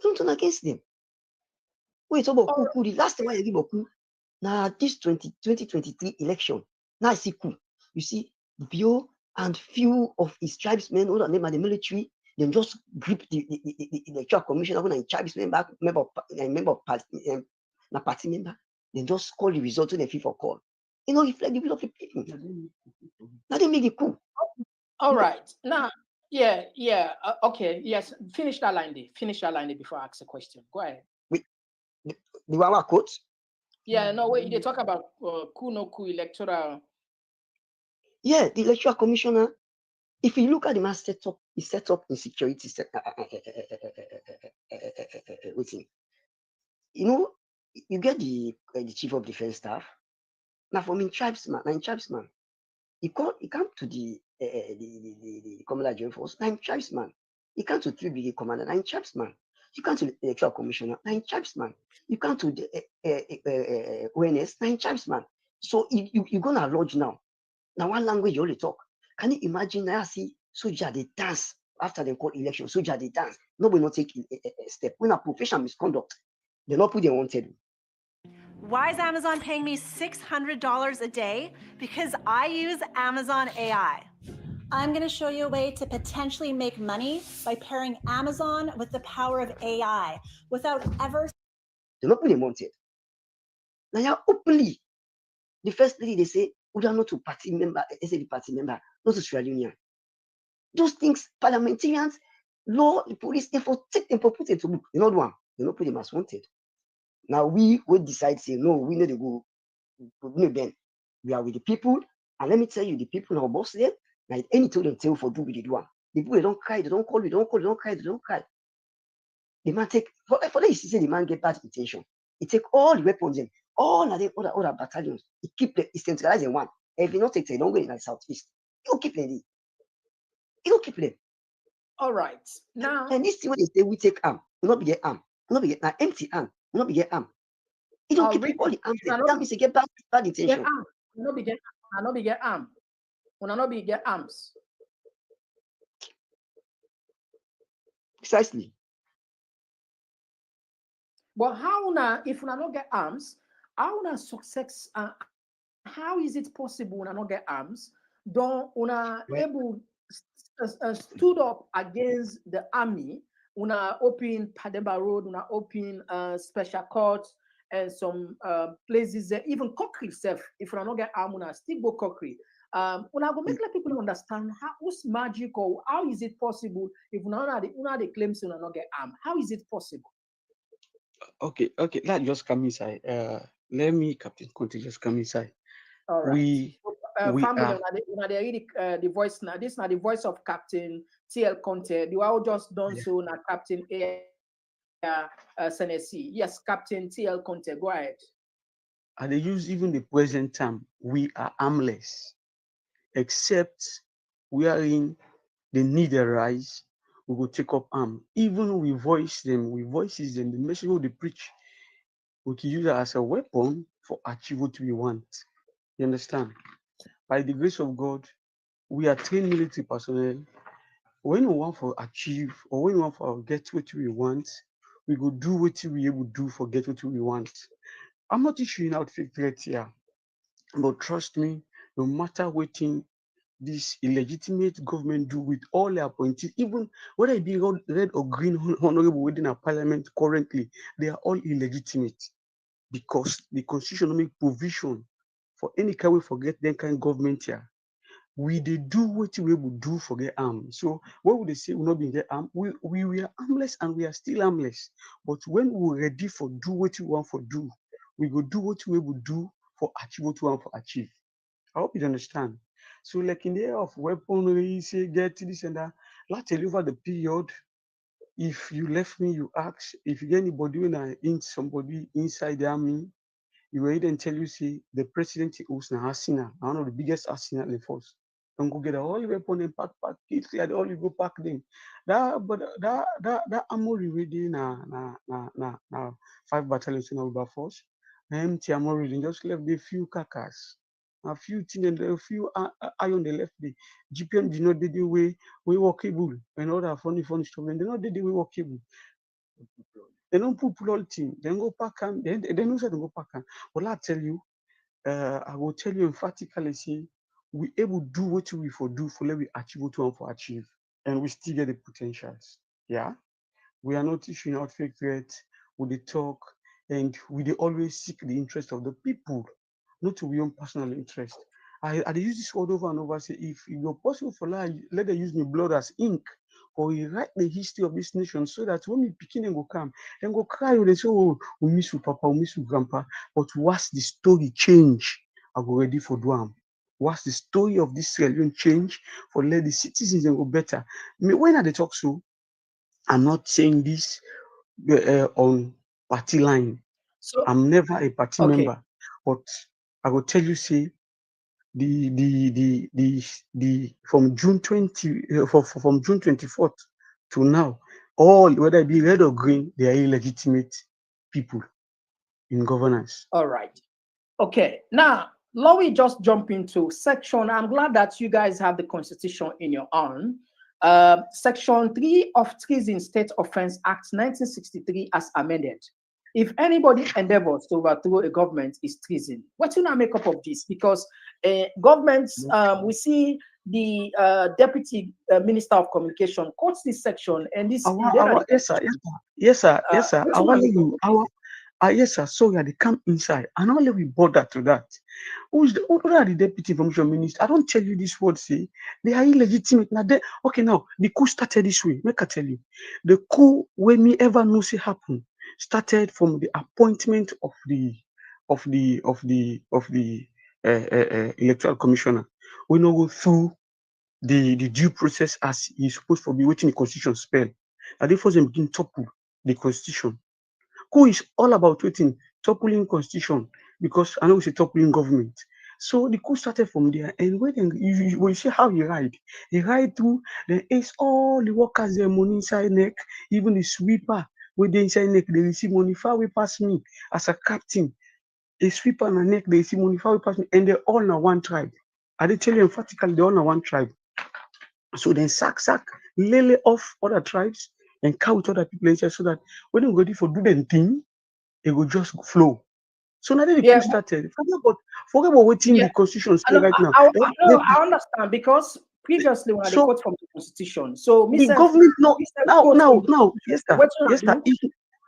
Don't turn against them. Wait, about Coup. The last time I give about Coup, now this 2023 election. Now I see Coup. You see, Bio and few of his tribesmen, all of them are the military, then just grip the electoral commission, even a tribesmen member of party member, then just call the result to the fee for call. Reflect the will of the people. Now they make the Coup. All right. Now, yeah. Okay. Yes. Finish that line there. Finish that line there before I ask a question. Go ahead. The Wawa quote? Yeah, no, wait, they talk about coup no coup electoral. Yeah, the electoral commissioner. If you look at the man set up in security. You get the chief of defense staff. Now, for me, tribesman. He come to the Commander General Force. Now, tribesman. He come to 3 brigade commander. Now, tribesman. You come to the electoral commissioner, 9 tribesman. You come to the ONS, 9 tribesman. So you're gonna lodge now. Now one language you only talk. Can you imagine now see soldier they dance after they call election? Soldier they dance. Nobody not take a step. When a professional misconduct, they not put their own table. Why is Amazon paying me $600 a day? Because I use Amazon AI. I'm going to show you a way to potentially make money by pairing Amazon with the power of AI without ever. They not put them on table. Now openly, the first lady they say, we are not a party member, SAD party member, not a Sierra Leone. Those things, parliamentarians, law, the police, they for take them for put it to book. You know one, they not put them as wanted. Now we would decide say no, we need to go. No, Ben, we are with the people, and let me tell you, the people now boss them. Like any told them tell for do with the one. The people they don't cry, they don't call, they don't call, they don't cry, they don't cry. The man take for that you see the man get bad intention. He take all the weapons in, all of the other battalions. He keep the centralized in one. If you not take they don't go in the southeast. He don't keep them. He don't keep them. All right. Now and this thing when they say we take arm, will not be get arm, will not be get now empty arm, will not be get arm. He don't keep all the arms. That means they get bad intention. Will not be get arm. Will not be get arms. Precisely. But how now, if we not get arms, how now success? How is it possible we not get arms? Don't una able stood up against the army? Una open Pademba Road, una open special courts and some places. Even Kokri itself. If we not get arm, una still go Kokri. Una go make let people understand how what's magic or how is it possible if una the claims una not get arm? How is it possible? Okay, let's just come inside. Let me, Captain Conte, just come inside. All right. We family, are. they read the voice now. This is now the voice of Captain TL Conte. You all just done so now, Captain Senesi. Yes, Captain TL Conte. Go ahead. And they use even the present term. We are armless, except we are in the need arise. We will take up arm. Even we voices them, the message we preach. We can use it as a weapon for achieve what we want. You understand? By the grace of God, we are trained military personnel. When we want to achieve or when we want to get what we want, we go do what we able to do for get what we want. I'm not issuing out fake threats here, but trust me, no matter what thing this illegitimate government do with all their appointees, even whether it be red or green honorable within our parliament currently, they are all illegitimate because the constitution make provision for any kind we forget that kind of government here. We they do what we will do for get armed. So what would they say will not be get armed? We are armless and we are still armless. But when we're ready for do what we want for do, we go do what we will do for achieve what we want for achieve. I hope you understand. So like in the area of weaponry, say get this and that, let's tell you over the period. If you left me, you ask, if you get anybody when I in somebody inside the army, you will then tell you, see, the president who's an arsenal, one of the biggest arsenal in the force. Don't go get all the weapon and pack it, clear all you go pack them. That armory ready na 5 battalions in our force. Empty armory, they just left the few carcass. A few things and a few iron they left the GPM did not do the way we workable and all that funny stuff. And they not did the way workable. They don't put all thing. Then go pack and they know say they go pack and. But I tell you, I will tell you emphatically, say we able to do what we for do for let we achieve what we want for achieve, and we still get the potentials. Yeah, we are not issuing out fake threats. We dey talk, and we dey always seek the interest of the people, not to our own personal interest. I use this word over and over. Say if it were possible for life, let them use my blood as ink. Or we write the history of this nation so that when we begin and go come, then go cry, they say, oh, we miss you, Papa, we miss you, Grandpa. But what's the story change? I go ready for Duam. What's the story of this Sierra Leone change for let the citizens go better? When I talk so, I'm not saying this on party line. So I'm never a party member, but I will tell you, say, the from June 24th to now, all, whether it be red or green, they are illegitimate people in governance. All right. Okay. Now, let me just jump into section. I'm glad that you guys have the Constitution in your own. Section 3 of Treason State Offense Act 1963 as amended. If anybody endeavors to overthrow a government is treason. What do you make up of this? Because governments, we see the Deputy Minister of Communication quotes this section, and this. Yes, sir. Yes, sir. Yes, sir. Yes, sir. Sorry, they come inside. And only we bother to that. Who are the Deputy Information Minister? I don't tell you this word, see. They are illegitimate. Now, now, the coup started this way. Make I tell you. The coup, when me ever know say happen, started from the appointment of the electoral commissioner. We know go through the due process as he's supposed to be waiting the constitution spell. And therefore, they begin topple the constitution. Coup is all about waiting, toppling constitution, because I know it's a toppling government. So the coup started from there, and when you see how he ride through, then it's all the workers their money inside neck, even the sweeper with the inside neck, they receive money far way past me as a captain. A sweeper on the neck, they receive money far way past me, and they're all now one tribe. I did tell you emphatically, they're all now one tribe. So then sack, lay off other tribes and count other people inside so that when they go ready for do the thing, it will just flow. So now that the coup started, forget about waiting the constitution say right now. I understand because previously when they quote from the constitution, so the government now, yes, sir.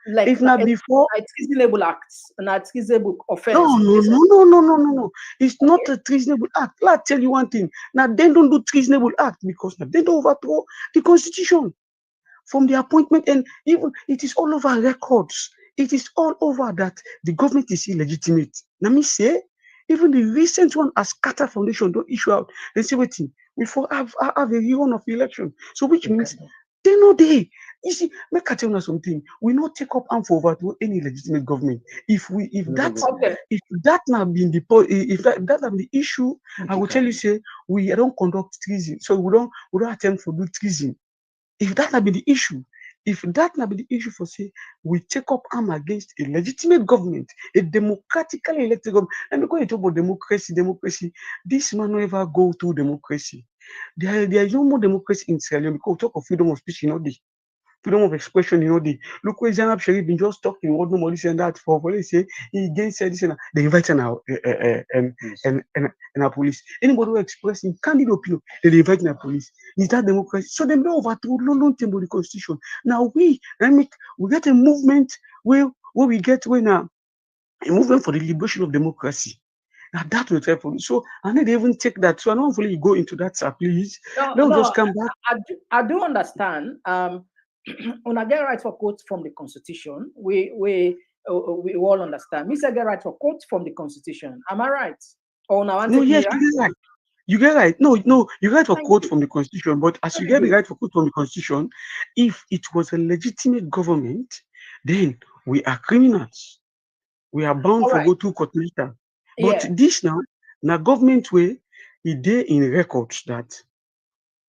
If not before, treasonable acts and a treasonable offense. No. It's not a treasonable act. Let me tell you one thing. Now they don't do treasonable act because they don't overthrow the constitution from the appointment, and even it is all over records. It is all over that the government is illegitimate. Let me say, even the recent one as Carter Foundation don't issue out. They say, waiting, before have a rerun of the election. So which means they know they. You see, make I tell you something. We not take up arm for overthrow any legitimate government. If that now been the issue, I will tell you say we don't conduct treason. So we don't attempt to do treason. If that not be the issue, for say we take up arm against a legitimate government, a democratically elected government. And because you talk about democracy, this man will ever go through democracy. There is no more democracy in Sierra Leone because we talk of freedom of speech, freedom of expression, Look where Zainab Sharif been just talking what nobody saying that for police say he again said this and that. They invite now and our police. Anybody who expressing candid opinion, they invite our police. Is that democracy? So they don't overthrow long term the constitution. Now we get a movement where we get a movement for the liberation of democracy. Now that will try for you. So I need to even take that. So I don't really go into that, sir, please. Let's just come back. I do understand. When I get right for quotes from the Constitution, we all understand. Mr. Get right for quotes from the Constitution. Am I right? Or now? No, yes, you get right. You get right. No, you get for quote from the Constitution. But as you get the right for quote from the Constitution, if it was a legitimate government, then we are criminals. We are bound to go to court later. But this now government way, it there in records that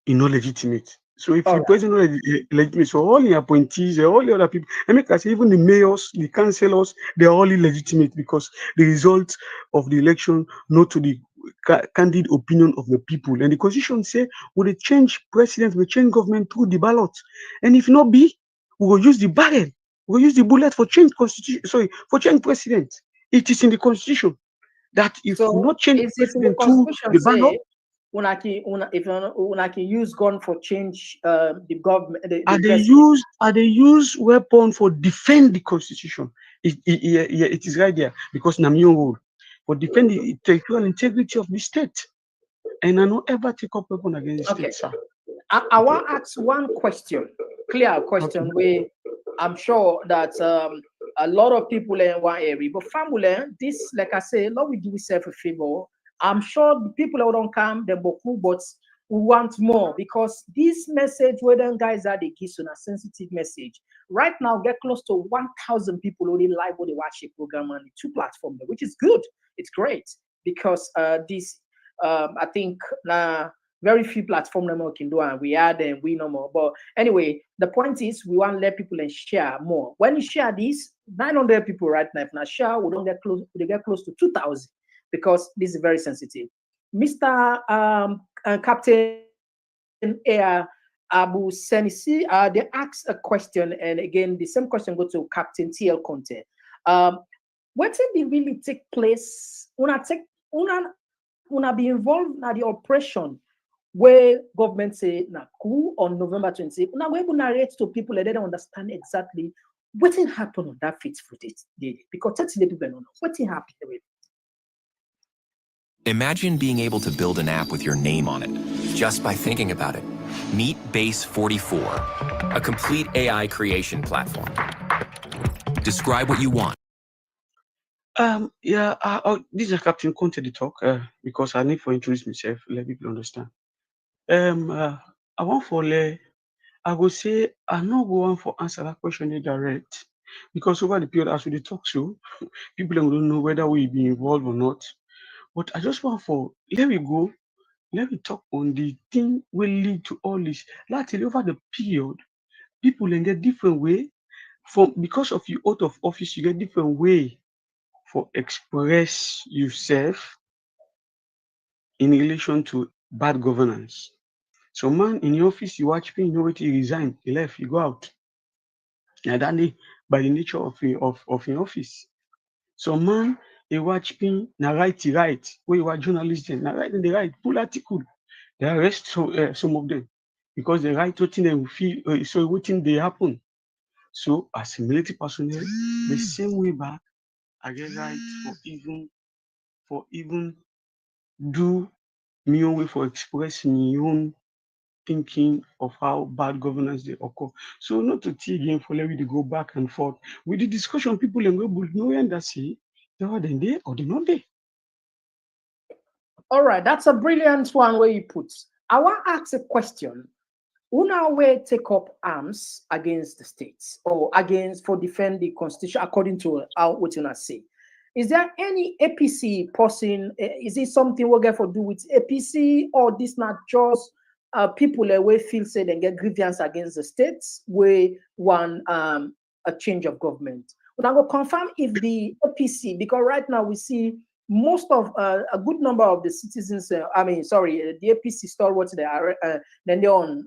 is not legitimate. So if the president is legitimate, so all the appointees, all the other people, I make I say even the mayors, the councillors, they are all illegitimate because the result of the election not to the candid opinion of the people. And the constitution say we change president, we change government through the ballot. And if not be, we will use the barrel, we will use the bullet for change constitution. Sorry, for change president. It is in the constitution that if we not change president through the ballot. If use gun for change the government, they use weapon for defend the constitution. It is right there because Namion rule for defend the territorial integrity of the state, and I don't ever take up weapon against the state, sir. I want to ask one question, clear question, where I'm sure that a lot of people in one area, but family, this, like I say, Lord, we do yourself a favor. I'm sure the people who don't come, they're beaucoup, but we want more because this message, where them guys are, they give a sensitive message. Right now, get close to 1,000 people already live with the watch the program on the two platforms, which is good. It's great because I think very few platform no more can do, and we are then we no more. But anyway, the point is we want to let people and share more. When you share this, 900 people right now, if not share, we don't get close, we get close to 2,000 because this is very sensitive. Mr. Captain Abu Senisi, they asked a question, and again, the same question goes to Captain TL Conte. What did really take place? Una be involved in the operation where government say na coup on November 20. Una we narrate to people that they don't understand exactly what happened on that fateful day because that's the people don't know what happened with. Imagine being able to build an app with your name on it just by thinking about it. Meet Base 44, a complete AI creation platform. Describe what you want. This is Captain Conte the talk because I need to introduce myself, let people understand. I want for I will say I not go on for answer that question direct because over the period as we talk to people don't know whether we be involved or not. But I just want for let me talk on the thing will lead to all this. Like over the period, people in get different way from because of you out of office, you get different way for express yourself in relation to bad governance. So man in your office, you watch me, you know what he resign, he left, he go out. And that by the nature of your office. So man, he watch me, na right, where you are journalists, na right and they write, pull article. They arrest some of them because they write what they feel, so what they happen. So as a military personnel, the same way back, I get right for even do me own way for express my own thinking of how bad governance they occur. So not to tea again for let me go back and forth. With the discussion, people and go no end that say they are there or they not there. All right, that's a brilliant one where you put. I want to ask a question. Una way take up arms against the states or against for defend the constitution according to what you say. Is there any APC person? Is it something we get for do with APC or this not just people where feel say they get grievance against the states where want a change of government? But I will confirm if the APC because right now we see most of a good number of the citizens, the APC stalwarts, they are then they're on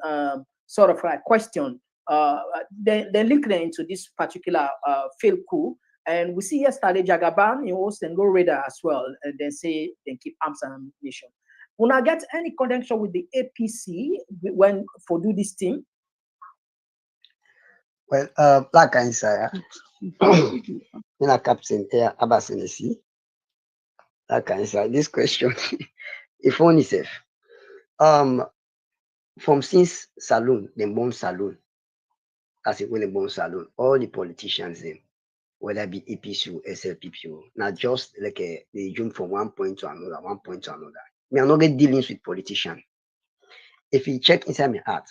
sort of like question. They link them into this particular failed coup, and we see yesterday Jagaban, and go radar as well, and they say they keep arms and ammunition. When I get any connection with the APC when for do this thing? Well, like I said, when I captain here, Abasenesi. Like I said, this question, if only safe. From since saloon, the born saloon, as it when the born saloon, all the politicians them, whether it be APC or SLPP, not just like they jump from one point to another. Me, I'm not get dealings with politicians. If you check inside my heart,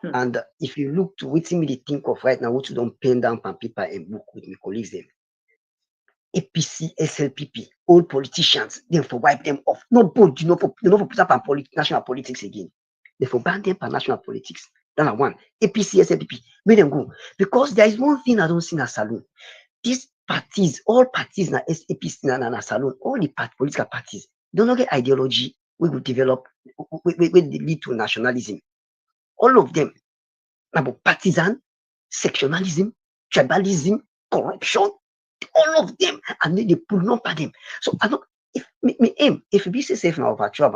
and if you look to what me they think of right now, what you don't pen down on paper and book with my colleagues them. APC, SLPP, all politicians, then for wipe them off. No board, for put up on national politics again. They for ban them for national politics. That's one. APC, SLPP, make them go. Because there is one thing I don't see in a saloon. These parties, all parties na APC na saloon, all the political parties, don't know get ideology we will develop, we lead to nationalism. All of them about partisan, sectionalism, tribalism, corruption. All of them, and then they pull not by them. So I don't. If me aim, if you be safe now overthrow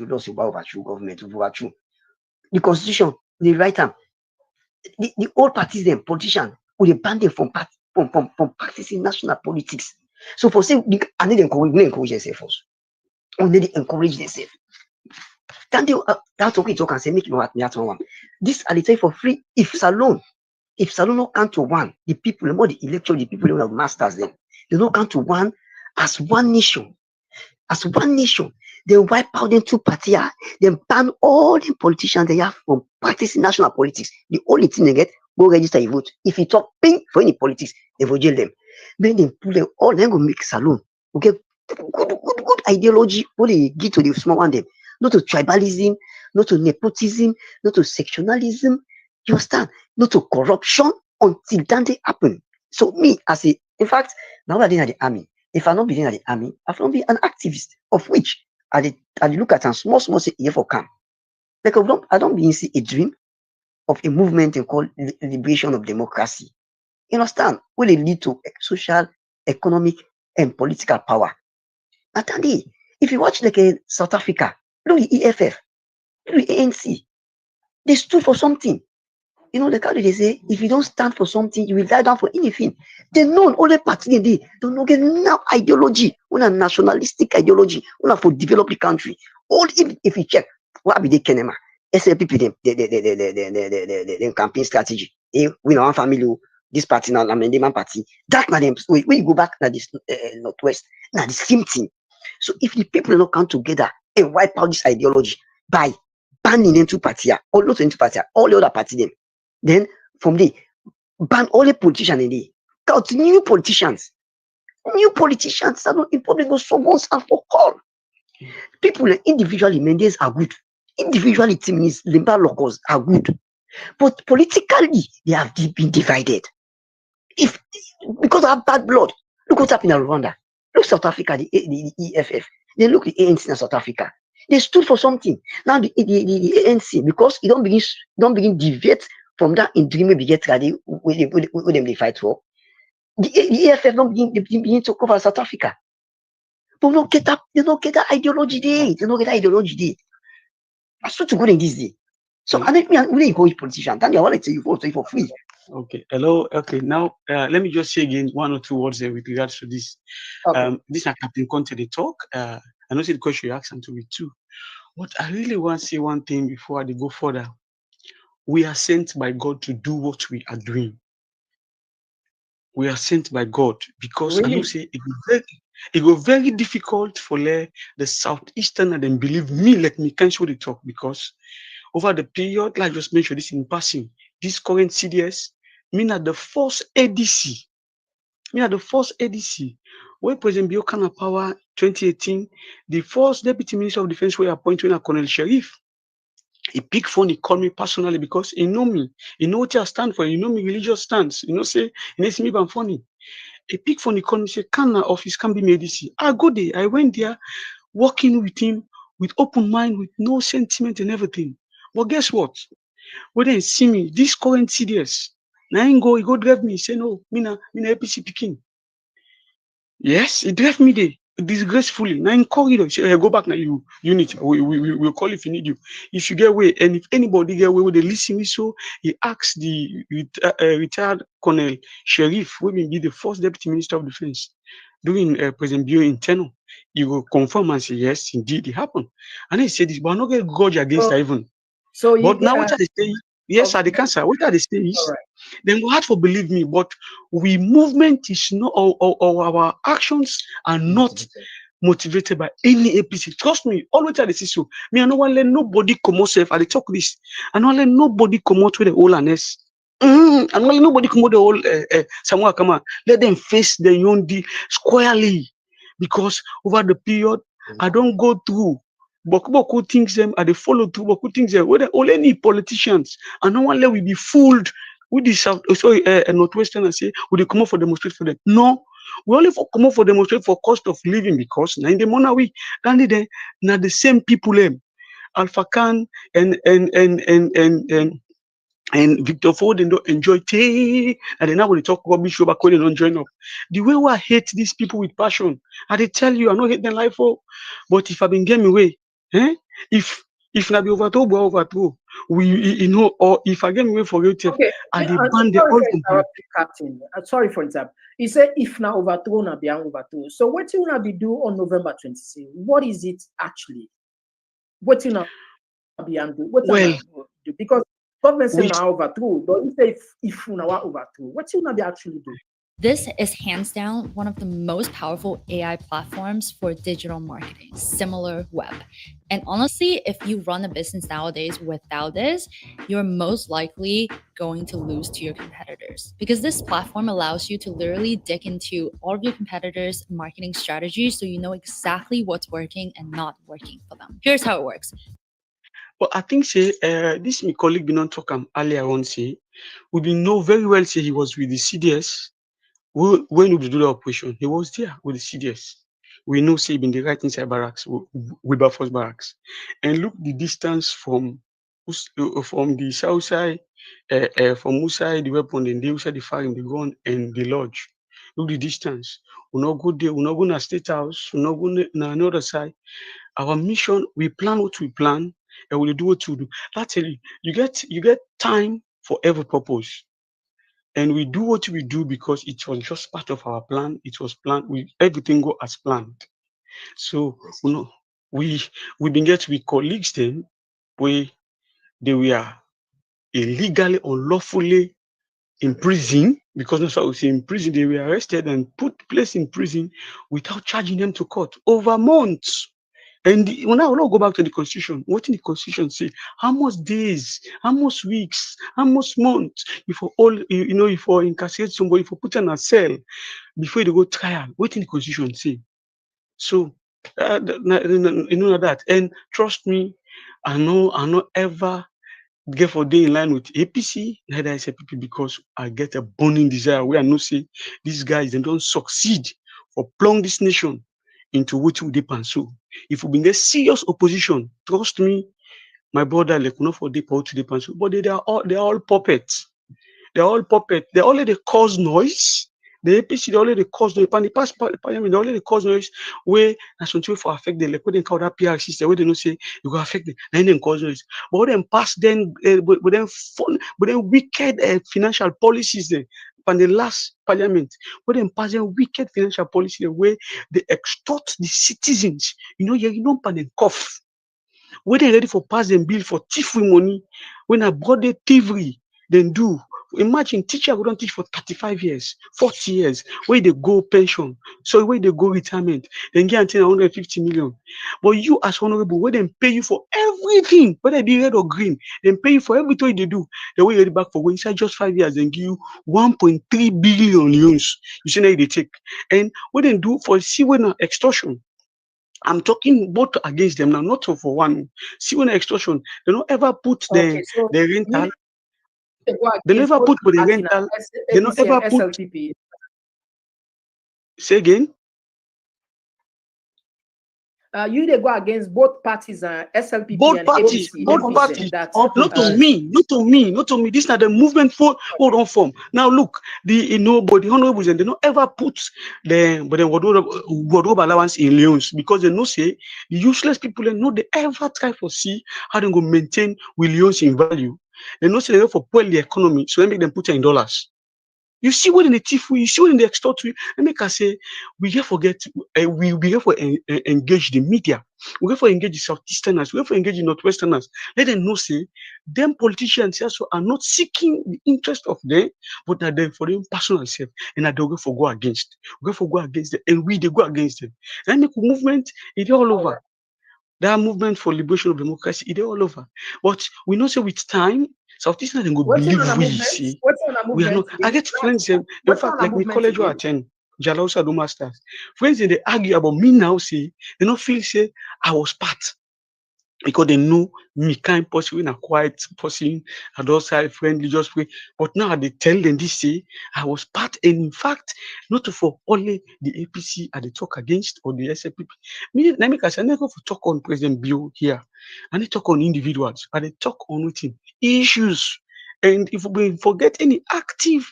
those about overthrow government, overthrow the constitution, the right hand, the old parties, them politicians, will ban them from practicing national politics. So for say, I need to encourage themselves first. We need to encourage themselves. Then they that's okay. Talk and say make you know what one. This I tell for free. If Salon not count to one, the people, the more the electoral, the people who have masters them, they don't count to one as one nation. As one nation, they wipe out them two parties, then ban all the politicians they have from practicing national politics. The only thing they get, go register a vote. If you talk ping for any politics, they will jail them. Then they pull them all, then go make Salon. Okay, good ideology, what they give to the small one them. Not to tribalism, not to nepotism, not to sectionalism, you understand, not to corruption until that day happen. So me, in fact, now I didn't at the army. If I not be in the army, I've not be an activist, of which I look at and small say here for camp. Like I don't be in see a dream of a movement called liberation of democracy. You understand? Will it lead to social, economic, and political power? But if you watch like South Africa, look the EFF, look the ANC, they stood for something. You know, the country they say, if you don't stand for something, you will die down for anything. They know only party they don't get now ideology, una nationalistic ideology, una for develop the country. All if you check, what be the Kenema? SLPP them campaign strategy. We know one family, this party now, Amendment party. That na them. When you go back na this Northwest, na the same thing. So if the people don't come together and wipe out this ideology by banning them two party, all those two party, all the other party them. Then from there, ban all the politicians in there. Got new politicians. New politicians are not important because so once and for all. People individually, Mendes are good. Individually, Timinis, Limba locals are good. But politically, they have been divided. If because of bad blood, look what's happened in Rwanda. Look South Africa, the EFF. Then look the ANC in South Africa. They stood for something. Now the ANC, because it don't begin deviate from that in dream we get ready with them they fight for. The EFF don't begin to cover South Africa. But they don't get that ideology there. They don't get that ideology there. I swear to God in this day. So I think we go with politician. Then I want to tell you for free. Okay. Hello. Okay. Now let me just say again one or two words there with regards to this. Okay. This is Captain Conte they talk. I know the question you asked him to me too. But I really want to say one thing before I go further. We are sent by God to do what we are doing. We are sent by God because really? I know say it was very difficult for the Southeastern and then believe me, let me can't show the talk because over the period, like I just mentioned this in passing, this current CDS, mean at the first ADC, where President Biokana Power 2018, the first Deputy Minister of Defense were appointed a Colonel Sheriff. He picked phone, he called me personally because he know me. He know what I stand for. He know me religious stance. You know, say, he knows me I'm funny. He picked phone, he called me, say, Kana office can be medicine. I go there. I went there, working with him with open mind, with no sentiment and everything. But guess what? When they see me, this current CDS, now he go drive me. He say, no, me na APC picking. Yes, he drive me there. Disgracefully. Now in corridor, say, hey, go back now, you unit. We'll call if you need you. If you get away, and if anybody get away with the listen, so he asked the retired Colonel Sheriff, who will be the first Deputy Minister of Defense during President Bio internal. He will confirm and say, yes, indeed, it happened. And he said this, but I'm not going to grudge against her even. So but now what are they saying? Yes, okay. At the cancer. What are they saying? Right. Then go hard for believe me, but we movement is not or our actions are not motivated by any APC. Trust me, always at the so. Me, I don't want to let nobody come out safe. I talk this. I don't let nobody come out with the whole honest. I don't let nobody come out the whole Samuel Kama. Let them face the Yondi squarely. Because over the period, I don't go through. Boku thinks them and they follow through. Boku thinks them. Whether all any politicians and no one let we be fooled with the South. Sorry, Northwestern and say we come up for demonstrate for them. No, we only come up for demonstrate for cost of living because now in the money we now the same people them, Alpha Khan and Victor Ford and don't enjoy tea. And then now when they talk about Bishop Akode, they don't join up. The way I hate these people with passion, I they tell you I don't hate their life for, but if I been getting away. If na be overthrow, we or if I get away for you, okay. I demand the all Captain. Sorry for example. He said if na overthrow na be overthrow. So what you wanna be do on November 26? What is it actually? What you wanna be do? What do? Because government say na overthrow, but you say if na overthrow, what you wanna be actually do? This is hands down one of the most powerful AI platforms for digital marketing, similar web. And honestly, if you run a business nowadays without this, you're most likely going to lose to your competitors because this platform allows you to literally dig into all of your competitors' marketing strategies so you know exactly what's working and not working for them. Here's how it works. But I think say this my colleague been on talk earlier on say we been know very well say he was with the CDS when we do the operation. He was there with the CDS. We know say he been the right inside barracks, Wilberforce barracks, and look the distance from the south side, from whose side the weapon and the other side the firing the gun and the lodge. Look the distance. We not go there. We not go na state house. We not go na another side. Our mission, we plan what we plan, and we do what we do. That's it. You get time for every purpose. And we do what we do because it was just part of our plan. It was planned. Everything go as planned. So we been get with colleagues then where they were illegally, unlawfully in prison, because that's what we say in prison. They were arrested and placed in prison without charging them to court over months. And when I will go back to the constitution, what in the constitution say? How much days, how much weeks, how much months before before incarcerate somebody, for put in a cell before they go trial? What in the constitution say? So that. And trust me, I know ever get for day in line with APC, neither SLPP, because I get a burning desire where I know say these guys they don't succeed for plunging this nation into what we dip and so. If we been get serious opposition, trust me, my brother, like not for deep to dip and so, but they're all puppets. They're all puppets. They already cause noise. The APC they already cause noise. And the past parliament they already cause noise where that's something for affect them. Like what they call that PR system where they don't say you go affect them, and then cause noise. But when them pass then but then wicked financial policies there. From the last parliament, where them pass them wicked financial policy where they extort the citizens. You don't pan and cough. When they ready for pass them bill for thief money, when I brought the thievery, then do. Imagine teacher who don't teach for 35 years, 40 years, where they go pension, so where they go retirement, then get until 150 million. But you as honorable, where they pay you for everything, whether it be red or green, then pay you for everything they do. The way you ready back for going inside just 5 years, then give you 1.3 billion loans. You see now they take. And what they do for see when extortion. I'm talking both against them now, not for one. See when extortion, they don't ever put the rental. They never put for the rental. They don't ever put. SLPP. Say again. You they go against both parties, SLPP both and parties, APC. both parties. Not to me. This is not the movement for hold on form. Now look, but the honorables and they don't ever put the wardrobe allowance in loans because they know say the useless people they know they ever try for see how they go maintain with loans in value. They know say they go for pull the economy, so they make them put it in dollars. You see what in the thief you see what in the extort we and make us say we get forget we get for engage the media, we get for engage the southeasterners, we get for engage the northwesterners. Let them know say them politicians also are not seeking the interest of them, but that them for them personal self and that they'll go for go against. We go for go against them and we they go against them. And make movement it all over. That movement for liberation of democracy, it all over. But we know say with time, Southeastern can go believe we see. We are not. I get friends in fact, like my college where I attend, Jalausa do masters. Friends they argue about me now, say they don't feel say I was part. Because they know me kind person, when a quiet person, a docile, friendly, just pray. But now they tell them this say I was part, and in fact, not for only the APC I they talk against or the SLPP. Me, I never talk on President Bio here. I they talk on individuals. I they talk on within issues. And if we forget any active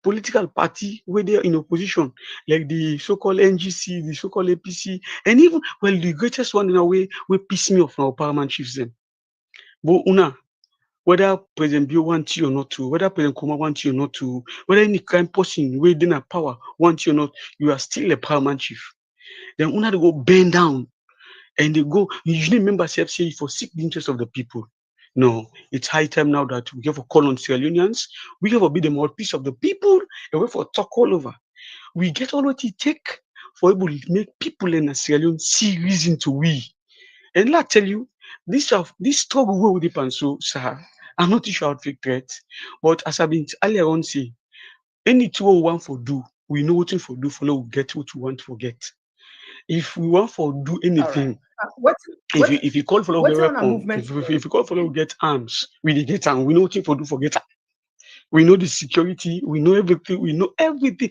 political party where they are in opposition, like the so-called NGC, the so-called APC, and even the greatest one in a way we piss me off our paramount chiefs them. But whether President Bio wants you or not to, whether President Kuma wants you or not to, whether any kind person within a power wants you or not, you are still a paramount chief. Then they go bend down and they go. Usually members say for seek the interest of the people. No, it's high time now that we have to call on Sierra Leoneans. We have to be the mouthpiece of the people and we have to talk all over. We get all what it take for able to make people in Sierra Leone see reason to we. And let I tell you, this struggle with the panso, sir, I'm not sure how to threat. But as I've been earlier on say, any 201 for do, we know what for do, for now we get what we want to forget. if we want for do anything, What if you call for what a kind of weapon, movement? if you call for get arms, we dey get arms. We know what for do for get am. We know the security, we know everything,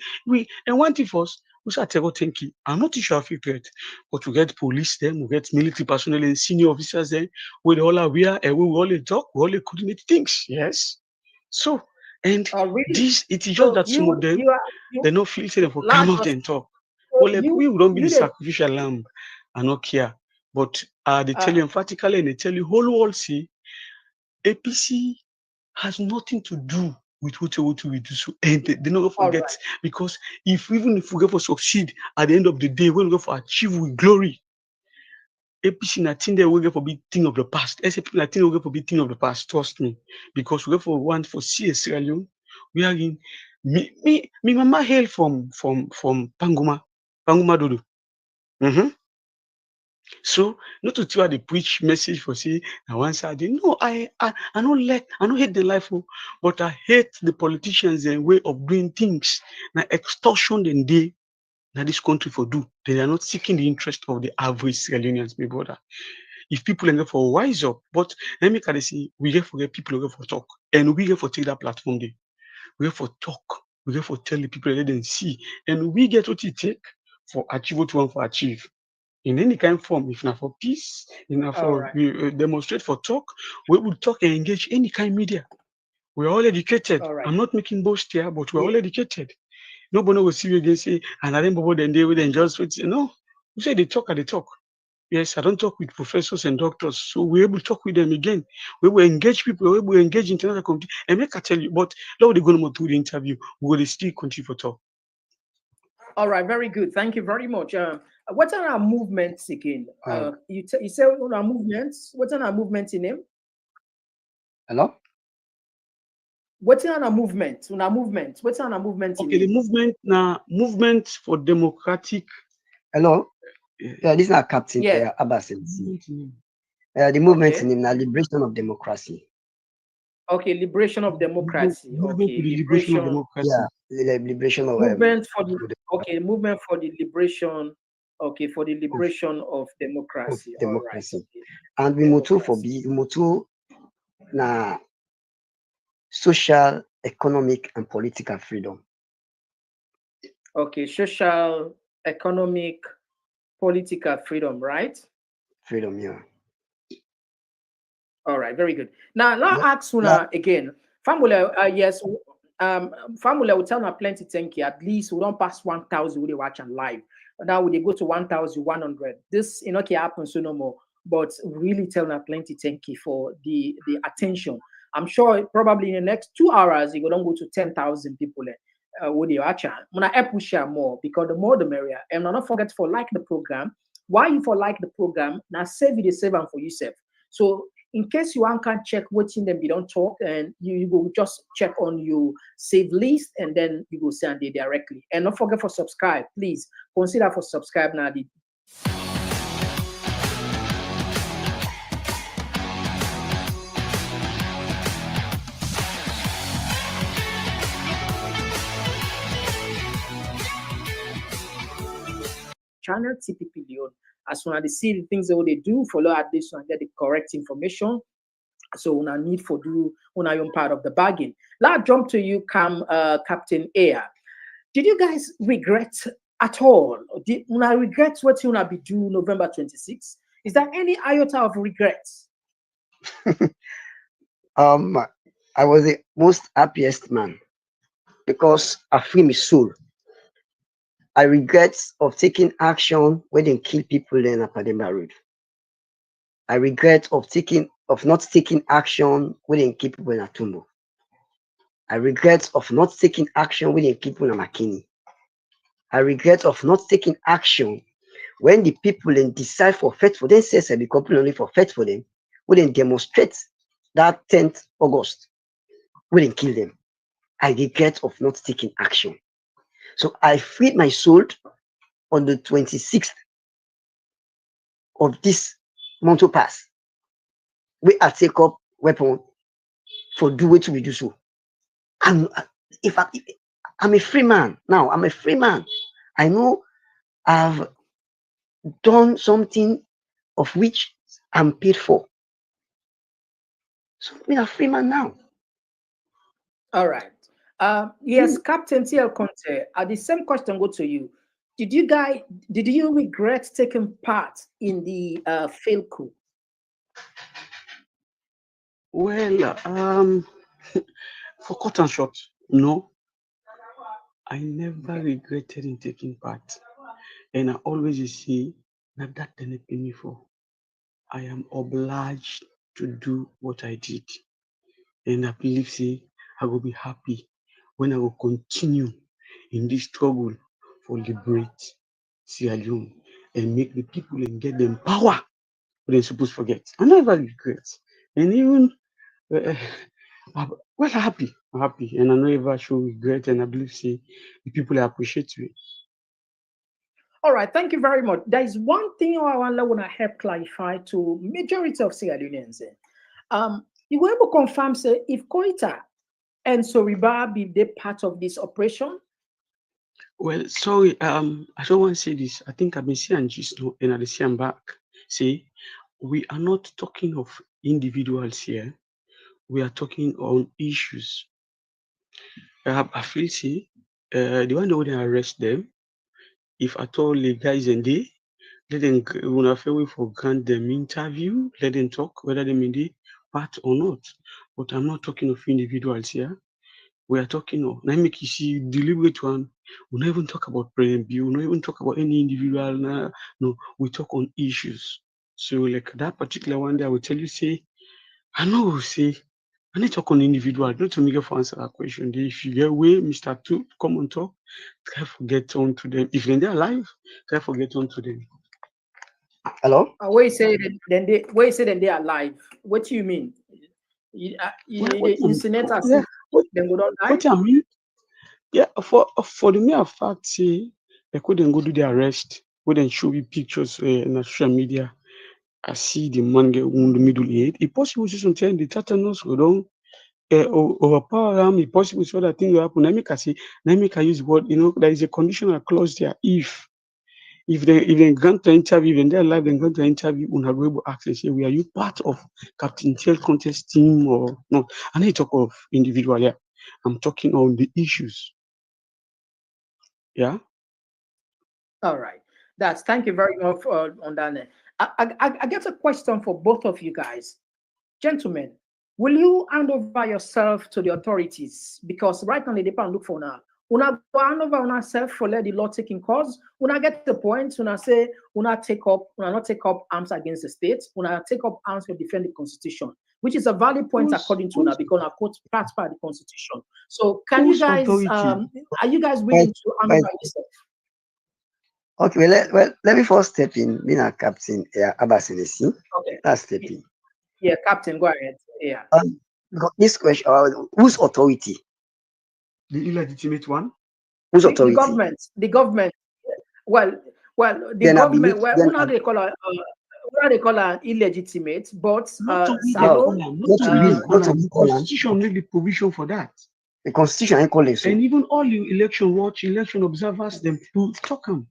and one thing for us, we start thinking, I'm not too sure of it, but we get police then, we get military personnel and senior officers then, we all are aware and we all talk, we all coordinate things. Yes. So, and Really? this it is So just that some of them they not feel say they for come out and talk. Well, like, we don't be the sacrificial lamb and not care. But they tell you emphatically and they tell you whole world see APC has nothing to do with what we do. So and they never forget because even if we go for succeed at the end of the day, we'll go for achieve with glory. APC nothing there will go for big thing of the past. SAP nothing will go for big thing of the past. Trust me, because we go for one for Sierra Leone. We are in me mama hail from Panguma Dodo. So not to try to preach message for say I one side. No, I don't hate the life, but I hate the politicians and way of doing things. Now extortion and they now this country for do. They are not seeking the interest of the average Sierra Leoneans, my brother. If people are for wise up, but let me kind of see we get for get people get for talk and we get for take that platform there. We get for talk, we get for tell the people let them see, and we get what it take for achieve what we want for achieve. In any kind of form, if not for peace, if not for we demonstrate for talk, we will talk and engage any kind of media. We're all educated. I'm not making boast here, but we're all educated. Nobody will see you again say, and I didn't then they will just wait. No, we say they talk and they talk. Yes, I don't talk with professors and doctors, so we're able to talk with them again. We will engage people, we will engage international community. And make I tell you, but now they're going to do the interview, we will still continue for talk. All right, very good. Thank you very much. What are our movements again? You say our movements. What are our movements in them? Hello? What's our movement? What's our movement? Okay, the movement now, movement for democratic. Hello? Yeah, this is not Captain Abbas. The movement in the liberation of democracy. Okay, liberation of democracy. Liberation of democracy. Yeah, the liberation of movement for the movement for the liberation. Okay, for the liberation of democracy. Democracy. Right. And we motto for motto na social, economic, and political freedom. Okay, social, economic, political freedom, right? Freedom, yeah. All right, very good. Now ask Una again. Famula, yes, Famula will tell me plenty thank you. At least we don't pass 1,000 we watch and live. Now we go to 1,100. This can happen so no more. But really tell me plenty thank you for the attention. I'm sure probably in the next 2 hours you don't go to 10,000 people. With your watch. I'm gonna help share more because the more the merrier. And not forget for like the program. Why you for like the program? Now save it, save them for yourself. So in case you can't check what's in them, you don't talk, and you go just check on your save list, and then you go send it directly. And don't forget for subscribe, please consider for subscribe now. Channel TPP Leon. As soon as they see the things that they do, follow at this and get the correct information. So we need for do your own part of the bargain. Let's jump to you, Captain Air. Did you guys regret at all? Did you regret what you be do November 26th? Is there any iota of regrets? I was the most happiest man because I free my soul. I regret of taking action when they kill people in Apademba Road. I regret of not taking action when they kill people in Atumbo. I regret of not taking action when they kill people in Makini. I regret of not taking action when the people then decide for fight for themselves and the couple only for fight for them, when they demonstrate that 10th August, when they kill them. I regret of not taking action. So I freed my soul on the 26th of this month to pass. We I take up weapon for do what we do so. I'm a free man now. I'm a free man. I know I've done something of which I'm paid for. So I'm a free man now. All right. Yes, Captain TL Conte, the same question go to you. Did you regret taking part in the failed coup? Well, for cut and short, no, I never regretted in taking part. And I always say that didn't pay me for. I am obliged to do what I did. And I believe say I will be happy when I will continue in this struggle for liberate Sierra Leone and make the people and get them power they're supposed to forget. I never regret. And even well, I'm happy, and I never show regret, and I believe say the people appreciate it. All right, thank you very much. There is one thing I want to help clarify to majority of Sierra Leoneans. You were able to confirm say if Koita and Soriba be they part of this operation? Well, sorry, I don't want to say this. I think I've been saying just now, and I say I'm back. Say, we are not talking of individuals here. We are talking on issues. I feel say, the one that would arrest them, if at all the guys and they, let them when I feel for grant them interview, let them talk whether they mean they part or not. But I'm not talking of individuals here. We are talking of, now make you see deliberate one. We don't even talk about President B. We don't even talk about any individual. No, we talk on issues. So like that particular one day, I will tell you, say, I know, say, I need to talk on individual, not to make for answer that question. If you get away, Mr. Two, Komon-Tok, try to get on to them. If they're alive, try to get on to them. Hello? Where you say then they are alive? What do you mean? You incinerator then go down die? What I mean? Yeah, for the mere fact, say they couldn't go do the arrest, wouldn't show you pictures on social media. I see the man get wound middle head. It's possible to sometimes the tetanus go down overpower them. It's possible so that thing will happen. Let me use what there is a conditional clause there. If they grant the interview, when they're alive, they grant the interview, unable access. Were you part of Captain Tail contest team or not? I need to talk of individual here. I'm talking on the issues. Yeah. All right. Thank you very much on that. I get a question for both of you guys. Gentlemen, will you hand over yourself to the authorities? Because right now they depend look for now. Una go hand over on ourselves for let the law taking cause. Una get the point, una say, una not take up arms against the state, una take up arms to defend the constitution, which is a valid point according to una because our court part by the constitution. So can you guys are you guys willing to hand over yourself? Okay, let me first step in, being a captain, Abasenesi. Okay. Let's step in. Yeah, Captain, go ahead. Yeah. This question, whose authority? The illegitimate one? Whose authority? The government. Well, the government. Well, they call her illegitimate, but the Constitution made the provision for that. The Constitution ain't calling so. And even all the election observers, them to talk them.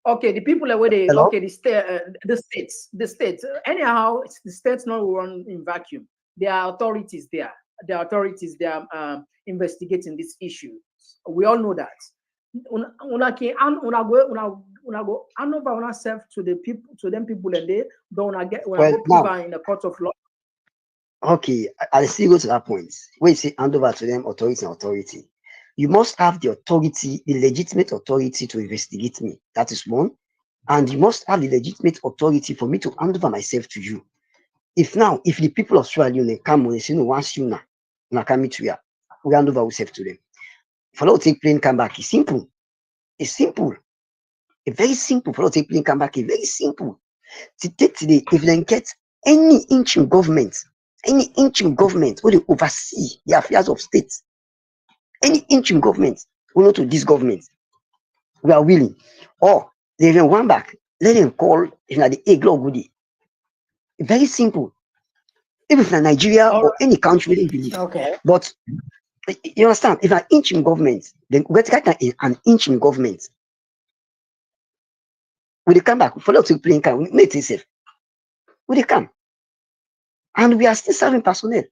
Okay, the people are where they the states. Anyhow, the states not run in vacuum. There are authorities there. There are authorities they are investigating this issue. We all know that. Una go hand over ourselves to the people, to them people, and they don't go prove in the court of law. Okay, I still go to that point. When you say hand over to them, authority. You must have the authority, the legitimate authority to investigate me. That is one. And you must have the legitimate authority for me to hand over myself to you. If the people of Sierra Leone come and say, no, once you now come to here, we hand over ourselves to them. For us to take plane, come back, it's simple. It's simple. It's very simple. For us to take plane, come back, it's very simple. Today, if they get any interim government who they oversee the affairs of states, any interim government will not to this government, we are willing. Or they even one back, let them call the Eglo Goody. Very simple. Even if Nigeria or any country they believe. Okay. But you understand, if an interim government, then we get an interim government. We dey come back. Follow to plane car. We need it safe. We dey come. And we are still serving personnel.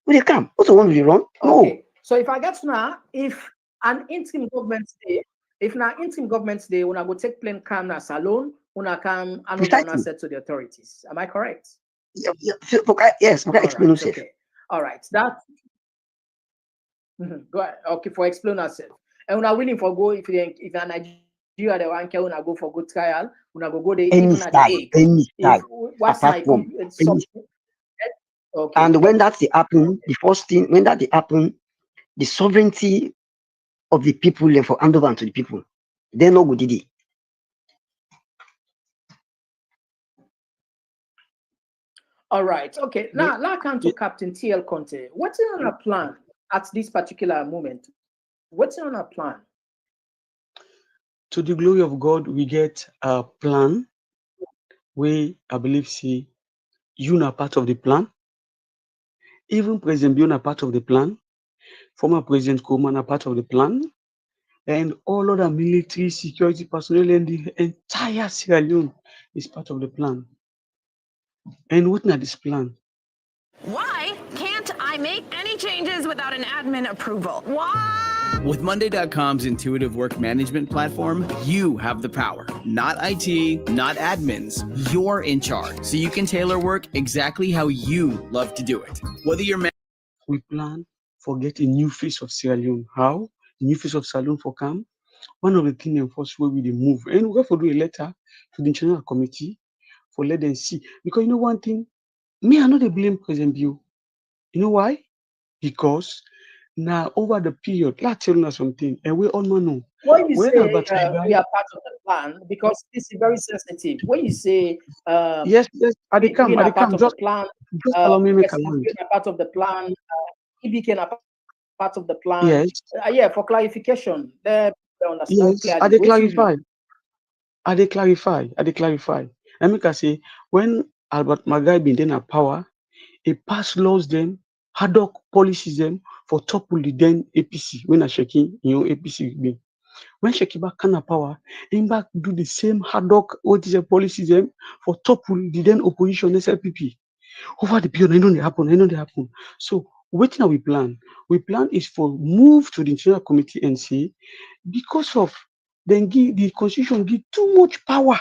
We dey come. What one will be wrong? No. Okay. So if I get now, if an interim government day, if now interim government day, when I go take plane cam na salon, when I come and when I said to the authorities. Am I correct? Yeah, yes, we can explain yourself. Okay. All right. That go ahead. Okay, for explain ourselves. And when I'm willing for go if you're Nigeria, they want to go for good trial, when I go there even at the egg. What's my okay. And when that's the happen, the first thing when that happen, the sovereignty of the people and for hand over to the people, they know good did it. All right. Okay. Now, like on to Captain TL Conte. What's on a plan at this particular moment? What's on a plan? To the glory of God, we get a plan. We, I believe, see you are part of the plan. Even President Bion are part of the plan. Former President Komon are part of the plan. And all other military security personnel and the entire Sierra Leone is part of the plan. And what is this plan? Why can't I make any changes without an admin approval? Why? With Monday.com's intuitive work management platform, you have the power. Not IT, not admins. You're in charge. So you can tailor work exactly how you love to do it. Whether you're we plan for get a new face of Sierra Leone. How? A new face of Salon for CAM. One of the things and first way we move. And we have to do a letter to the international committee for let them see. Because you know one thing, me I know they blame President Bio. You know why? Because now over the period, let's tell you something, and we all know. When you say we are part of the plan, because this is very sensitive. When you say yes, I come, part of just, the plan, just allow me make a part of the plan, he became a part of the plan. Yes. Yeah, for clarification, they understand yes, I clarify. Let me say, when Albert Magai been in power, he passed laws them, ad hoc policies them for topple the then APC when I shaking, APC been. When Shekiba can power, him back do the same ad hoc what is the policies them for topple the then opposition SLPP. Over the period, I know they happen. So waiting we plan. We plan is for move to the international committee and say, because of then the constitution give too much power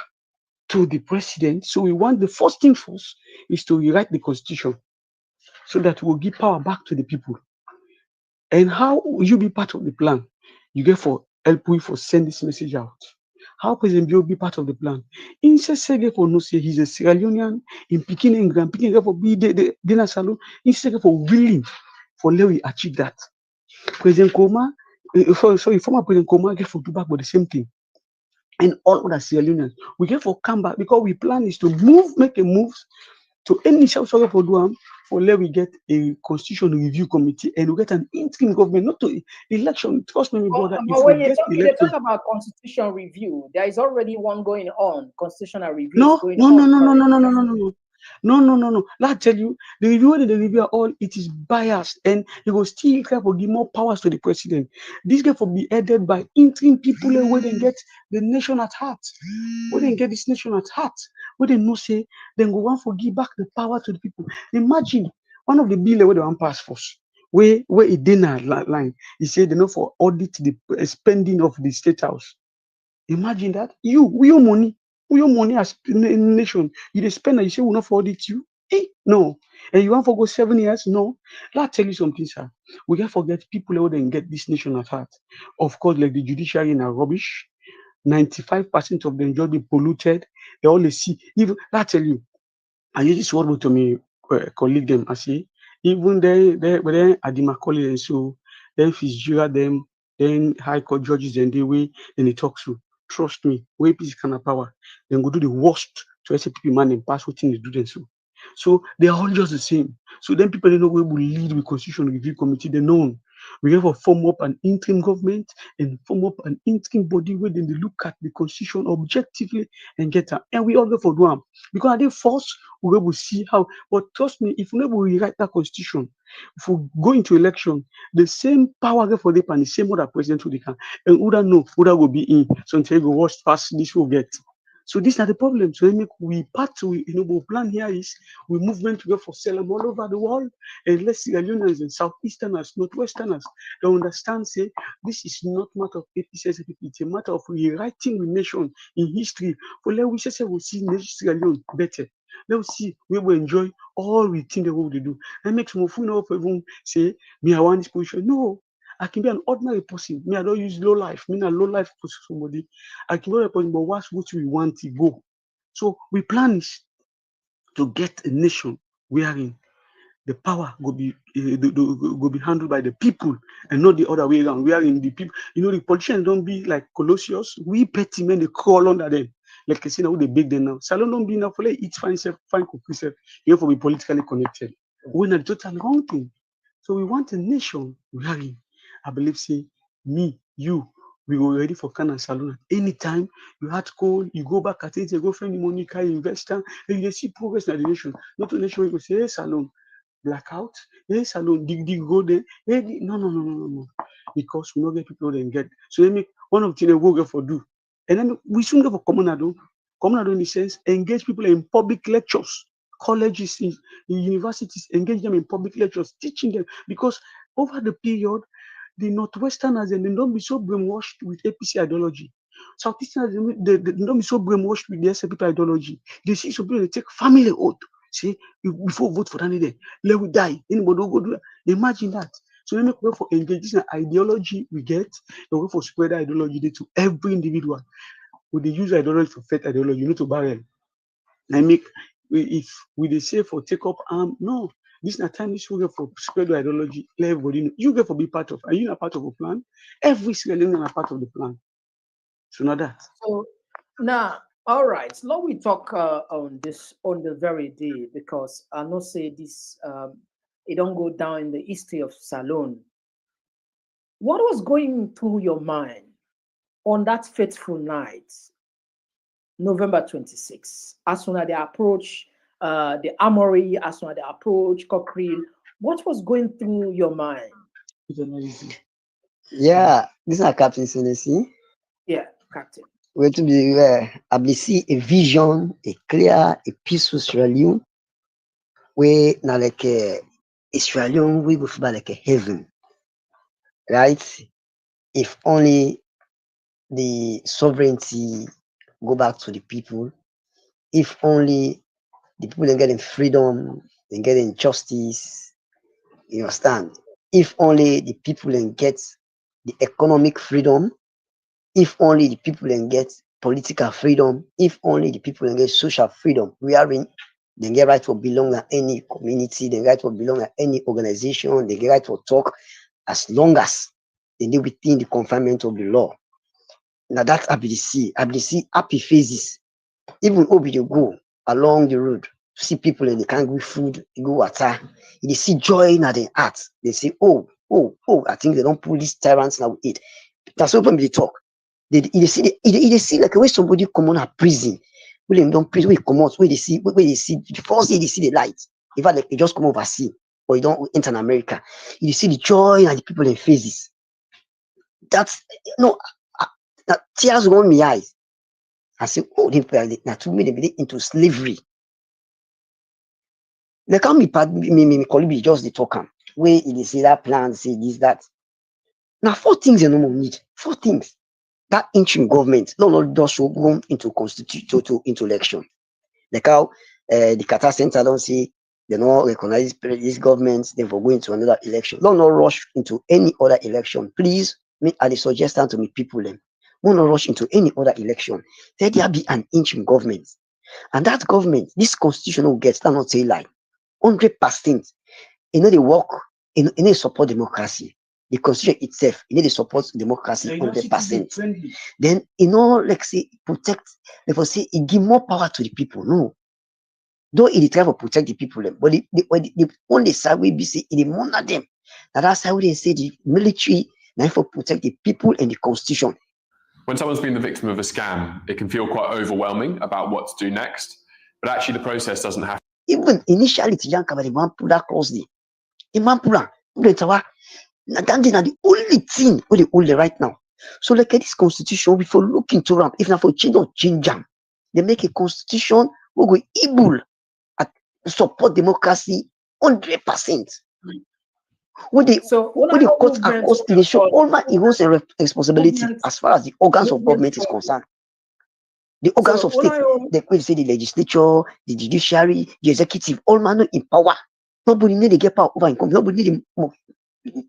to the president. So we want the first thing first is to rewrite the constitution so that we'll give power back to the people. And how will you be part of the plan? You get for help we for send this message out. How President Bio be part of the plan? In Sege for no say he's a Sierra Leonean in Peking and Grand Peking for be the dinner salon. In Sege for willing for let we achieve that. President Koma, former President Koma get for do back with the same thing. And all other Sierra Leoneans, we get for come back because we plan is to make a move to any South for Duam for let we get a constitution review committee and we get an interim government, not to election. Trust me, brother. But when you talk about constitution review, there is already one going on. Constitutional review. No. Let me tell you, the review all it is biased, and it will still try to give more powers to the president. This can be headed by interim people where they get the nation at heart. Where they get this nation at heart, where they know say then go want to give back the power to the people. Imagine one of the bill where they want pass first. Where it dinner line, he said they know for audit the spending of the state house. Imagine that with your money as nation, you spend and you say we'll not for audit you. No. And you want to go 7 years? No. Let's tell you something, sir. We can't forget people who then get this nation at heart. Of course, like the judiciary are rubbish. 95% of them just be polluted. They only see. Even let's tell you, I use this word to me colleague them. I say even they at the Macaulay and so then Fitzgerald them, then High Court judges and the way then they talk to. Trust me, way peace kind of power, then go do the worst to SPP man and pass what things do them so. So they are all just the same. So then people they know we will lead with constitution review committee, they know. We have to form up an interim government and form up an interim body where they look at the constitution objectively and get her. And we all go for them. Because at the first, we will see how. But trust me, if we never rewrite that constitution, if we go into election, the same power go for them and the same other president who they can. And who don't know, who that will be in. So until you go watch past this will get. So these are the problems. So we part to, we plan here is we movement to go for Salem all over the world, and let's Sierra Leoneans and Southeasterners, Northwesterners, they understand, say, this is not matter of APCS, it's a matter of rewriting the nation in history. For let we say we'll see Sierra Leone better. Let's see we will enjoy all we think the world will do. And make some of you know everyone say, me, I want this position. No. I can be an ordinary person. Me, I don't use low life. Me, not low life for somebody. I can be a person, but what's what we want to go. So we plan is to get a nation wherein the power will be handled by the people and not the other way around. Wherein the people, the politicians don't be like Colossus. We petty men, they crawl under them. Like I say now, they big them now. Salon don't be enough for like, it's fine, fine, yourself. You have to be politically connected. We're not total wrong thing. So we want a nation wherein I believe, say, me, you, we were ready for Can and Salon. Anytime you had call, you go back at it, you go find the money, carry investor, and you see progress in the nation. Not a nation where you say, hey, Salon, blackout, hey, Salon, dig, go there. Hey, no. Because we don't get people then get. So let me, one of the things we'll go for do. And then we soon go for Komon-Tok. Komon-Tok in the sense, engage people in public lectures. Colleges, in universities, engage them in public lectures, teaching them. Because over the period, the Northwesterners and they don't be so brainwashed with APC ideology. Southeasterners, they don't be so brainwashed with the SLP ideology. They see some people, they take family oath. See, before vote for that day, let we die. Anybody will go do that. Imagine that. So we make way for engage. This is an ideology we get, and we for spread ideology to every individual. When they use ideology for faith ideology, you need to barrel. And if we say for take up arm, no. This is not time this will get for spread the ideology. Let everybody know. You get for be part of. Are you not part of a plan? Every Sierra Leonean are part of the plan. So not that. So now, all right. Now we talk on this on the very day, because I know say this it don't go down in the history of Salon. What was going through your mind on that fateful night, November 26th, as soon as they approach the armory, as soon as they approach Cochrane? What was going through your mind? Yeah, this is Captain Senesi. Yeah, Captain. We're to be I see a vision, a clear, a peaceful Sierra Leone, where now like a Sierra Leone we go feel like a heaven, right? If only the sovereignty go back to the people, if only the people then getting freedom, then getting justice, you understand? If only the people then get the economic freedom, if only the people then get political freedom, if only the people then get social freedom, we are in, they get right to belong at any community, they get right to belong at any organization, they get right to talk as long as they live within the confinement of the law. Now that's ABDC. ABDC happy phases. Even over you go along the road, see people and they can't give food, they go water. They see joy in their heart. They say, oh, I think they don't pull these tyrants now with it. That's open they talk. They see like when somebody come on a prison, when they don't prison, where they see the first day they see the light. In fact, like they just come overseas or you don't enter America. You see the joy and the people in faces. That's tears run my eyes. I say, oh, they to me they into slavery. They can't be part me colleague just the talk where they say that plan, say this, that. Now 4 things you no need. 4 things. That interim government, no, just go into into election. Like how the Qatar Center don't say they don't recognize this government, they will go into another election. Don't rush into any other election. Please, me I suggest to me people them. Don't rush into any other election. Let there be an interim government. And that government, this constitution will get that not say like 100%. They work, they support democracy. The constitution itself, they support democracy 100%. Then, like say, protect, like say, it give more power to the people. No. Though it try to protect the people, but the only side will be say, it monitor them. Now that's how they say the military now for protect the people and the constitution. When someone's been the victim of a scam, it can feel quite overwhelming about what to do next. But actually, the process doesn't have. Even initially, the young the man pull that closely. The man pull that. That's the only thing we hold right now. So look at this constitution. We for look into them. If not for change or change them, they make a constitution we go able at support democracy 100%. When the courts are costly, they show all my egos and responsibility as far as the organs of government is concerned. The organs of state, they say the legislature, the judiciary, the executive, all man in power. Nobody need to get power over in company. Nobody need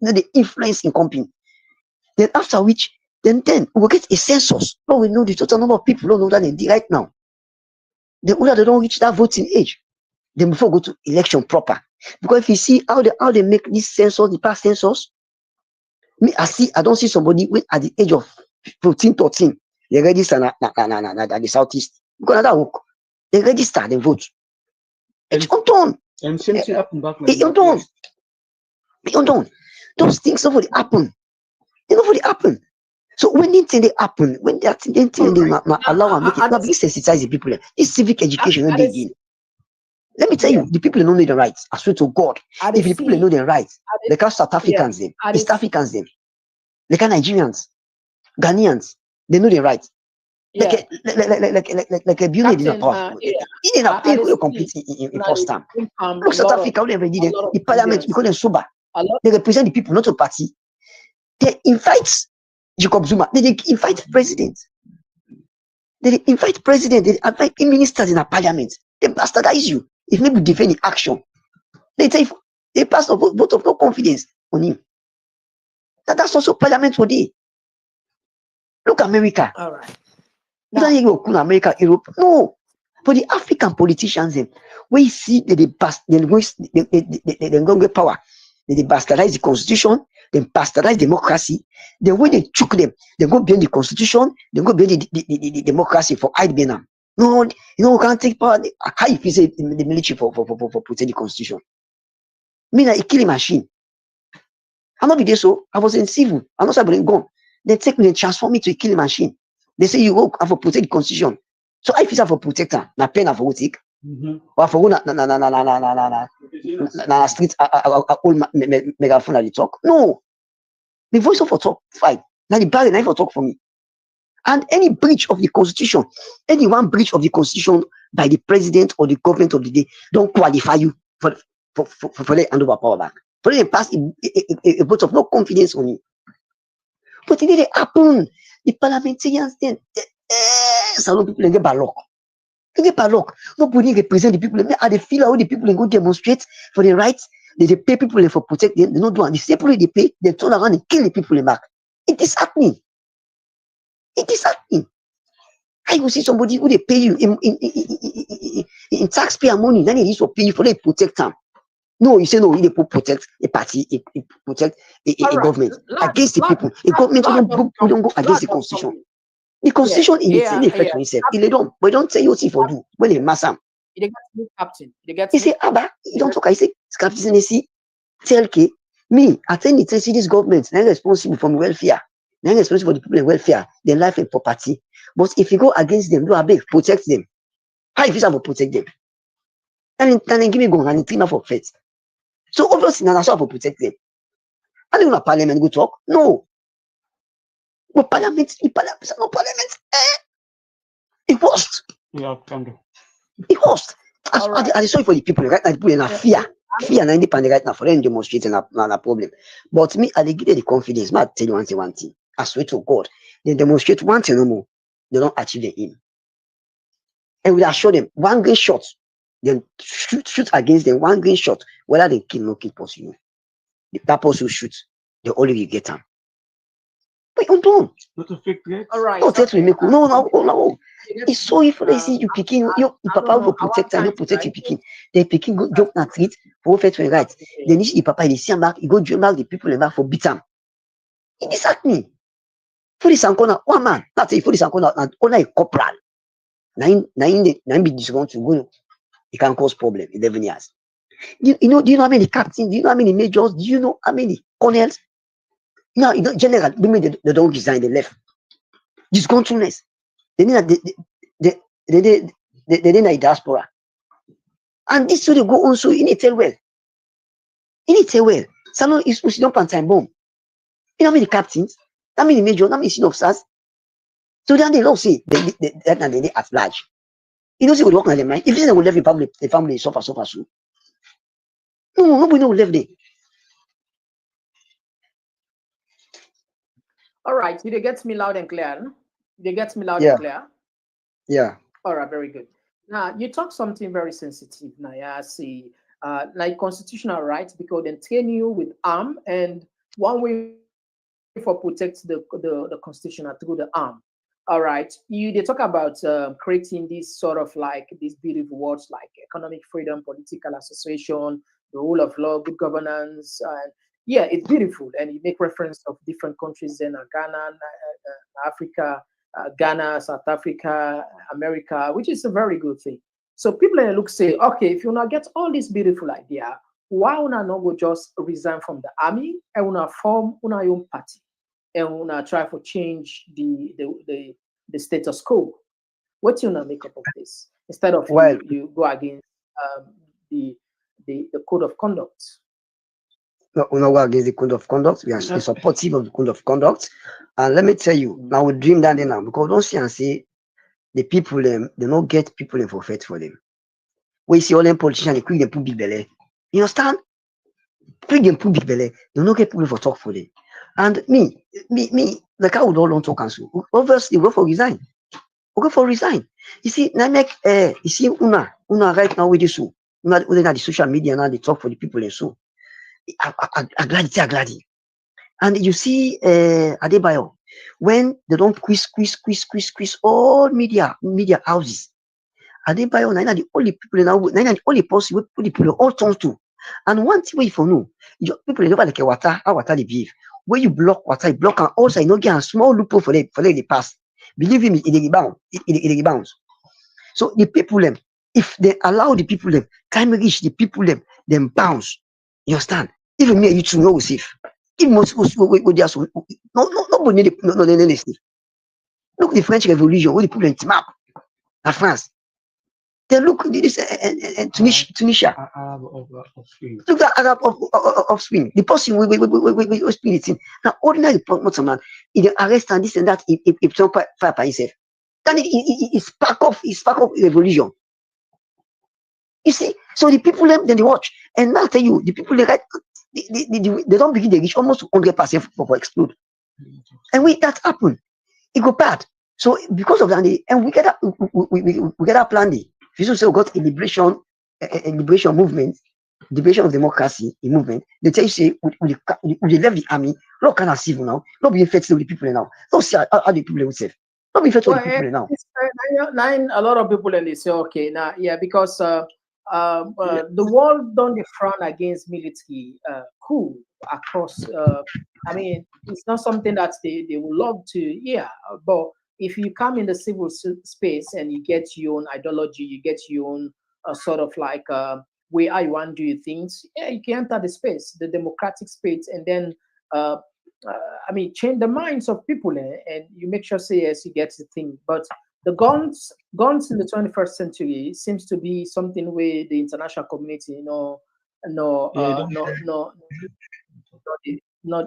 the influence in company. Then after which, then we will get a census. Now we know the total number of people don't know that they did right now. The older they don't reach that voting age, then before go to election proper. Because if you see how they make this census, the past census, I don't see somebody when at the age of 14, 13, they register the southeast. Because of that work, they register, they vote. It's undone. And same thing happened back It's undone. It's undone. Those things nobody happen. They nobody happen. So when they happen, when they allow and make it, not be sensitize the people. This civic education when they in. Let me tell you, the people don't know the rights. I swear to God. If the people know their rights, they can South Africans them, East Africans them, they can Nigerians, Ghanaians, they know their rights. Like a beauty in a power. In a people who compete in first time. Look, South Africa, they already did the parliament because they're sober. They represent the people, not a party. They invite Jacob Zuma. They invite president. They invite president. They invite ministers in a parliament. They bastardize you. If maybe defend the action, they say they pass a vote of no confidence on him. That's also parliament for day. Look, America. All right. You don't go to America, Europe. No. For the African politicians, we see that they go get power. They bastardize the constitution, they bastardize democracy. Then when they choke them, they go beyond the constitution, they go beyond the democracy for hide them. No, we can't take power. How if you say the military for protect the constitution? Me like a killing machine. I'm not be there, so I was in civil. I'm not saying gun. They take me and transform me to a killing machine. They say you go for protect the constitution. So I feel for protector, na pen for take. Or for na street old megaphone at the talk. No, the voice of a talk fight. Now the barrier never talk for me. And any breach of the constitution, any one breach of the constitution by the president or the government of the day don't qualify you for the hand over power back. For them pass a vote of no confidence on you. But it didn't happen. The parliamentarians then some people get bad luck. They get bad luck. Nobody represent the people. They feel how the people go demonstrate for the rights. They pay people for protect them. They not do it. The same people they pay, they turn around and kill the people back. It is happening. It is happening. I will see somebody who they pay you in taxpayer money, then they used to pay you for they protect them. No, you say no, they protect a party, protect a government against the people. A government don't go against the constitution. The constitution in effect for itself. They don't tell you what for do when they mass them. They get new captain. He say, Abba, you don't talk. I say, captain, you see, tell me, I think it's this government, they're responsible for welfare. They're responsible for the people in welfare, their life and property. But if you go against them, do a big protect them. How if you have to protect them? And then give me gun and clean up for faith. So obviously, now that's how to protect them. I don't know parliament go talk. No. But parliament, no parliament. It worst. Yeah, kind of. It worst. I sorry for the people right now. People in fear and independent right now for them demonstrating a problem. But me, I give them the confidence. I tell you one thing. I swear to God, they demonstrate one thing no more. They don't achieve the aim. And we assure them one green shot. Then shoot against them one green shot. Whether they kill no kill possible. That person shoot, they only get them. But you don't. Not a fake threat. All right. No, that's make no. It's so if they see you picking your papa will protect and you protect your picking. They picking go joke na treat for fair to right. Then the papa they see back, he go join back the people back for beat them. It is happening. For this corner, one man, that's it for this corner, only a corporal. Nine be this going to go. It can cause problem in 11 years. Do you know how many captains? Do you know how many majors? Do you know how many colonels? No, general, women they don't resign, they left. Discontentness. They didn't a diaspora. And this will go on so in it tell well. In it tell well. Salon is pushing up on time bomb. You know how many captains? How many majors? How many senior officers? So then they don't say they at large. You know, see what work on them, right? If they will leave the family suffer so. No, nobody will leave there. All right, they get me loud and clear. They get me loud and clear. Yeah. All right, very good. Now you talk something very sensitive. Now, I see, like constitutional rights, because they train you with arm, and one way for protect the constitution through the arm. All right, they talk about creating this sort of like these beautiful words like economic freedom, political association, the rule of law, good governance, and yeah, it's beautiful, and you make reference of different countries in Ghana, Africa, Ghana, South Africa, America, which is a very good thing. So people look say, okay, if you not get all this beautiful idea, why una not go just resign from the army and una form una own party and una try to change the status quo? What you not make up of this instead of you go against the code of conduct? No, we not go against the code of conduct. We are supportive of the code of conduct. And let me tell you, now we dream that now because don't see and say the people they don't get people for fight for them. We see all them politicians they quick them put big belly. You understand? Quick them put big belly. They don't get people for talk for them. And me, like I would all want to cancel. Obviously, we go for resign. We go for resign. You see, now make you see una right now with this so. Una the social media now they talk for the people and so. I glad. And you see Adebayo, when they don't squeeze all media houses, Adebayo now the only people now the only possible people all turn to. And one thing for no, people never like how water they behave. When you block water, you block and also you know get a small loophole for the pass. Believe me, it rebounds. So the people them, if they allow the people them, time reach the people them bounce. You understand? Even me and you two know we safe. Even most go there so nobody need no safe. Look the French Revolution, where the people in map at France. They look this Tunisia. Look at Arab offspring. The person we spin it in. Now ordinary man, he arrest and this and that if some fire by himself. Then it spark off revolution. You see, so the people then they watch, and now tell you the people they don't begin to reach almost 100% for explode. And that happen, it go bad. So because of that, and we get a plan. We also got a liberation movement, liberation of democracy, a movement. They tell you say we left the army. Not kind of civil now. Not being faithful to the people now. Don't see how the people will say. Not being faithful to the people now. A lot of people and they say okay now because the world don't frown against military coup across. I mean, it's not something that they would love to hear, but if you come in the civil space and you get your own ideology, you get your own sort of like way how you want to do things, yeah, you can enter the space, the democratic space, and then I mean, change the minds of people, and you make sure say yes, you get the thing. But the guns in the 21st century seems to be something where the international community, no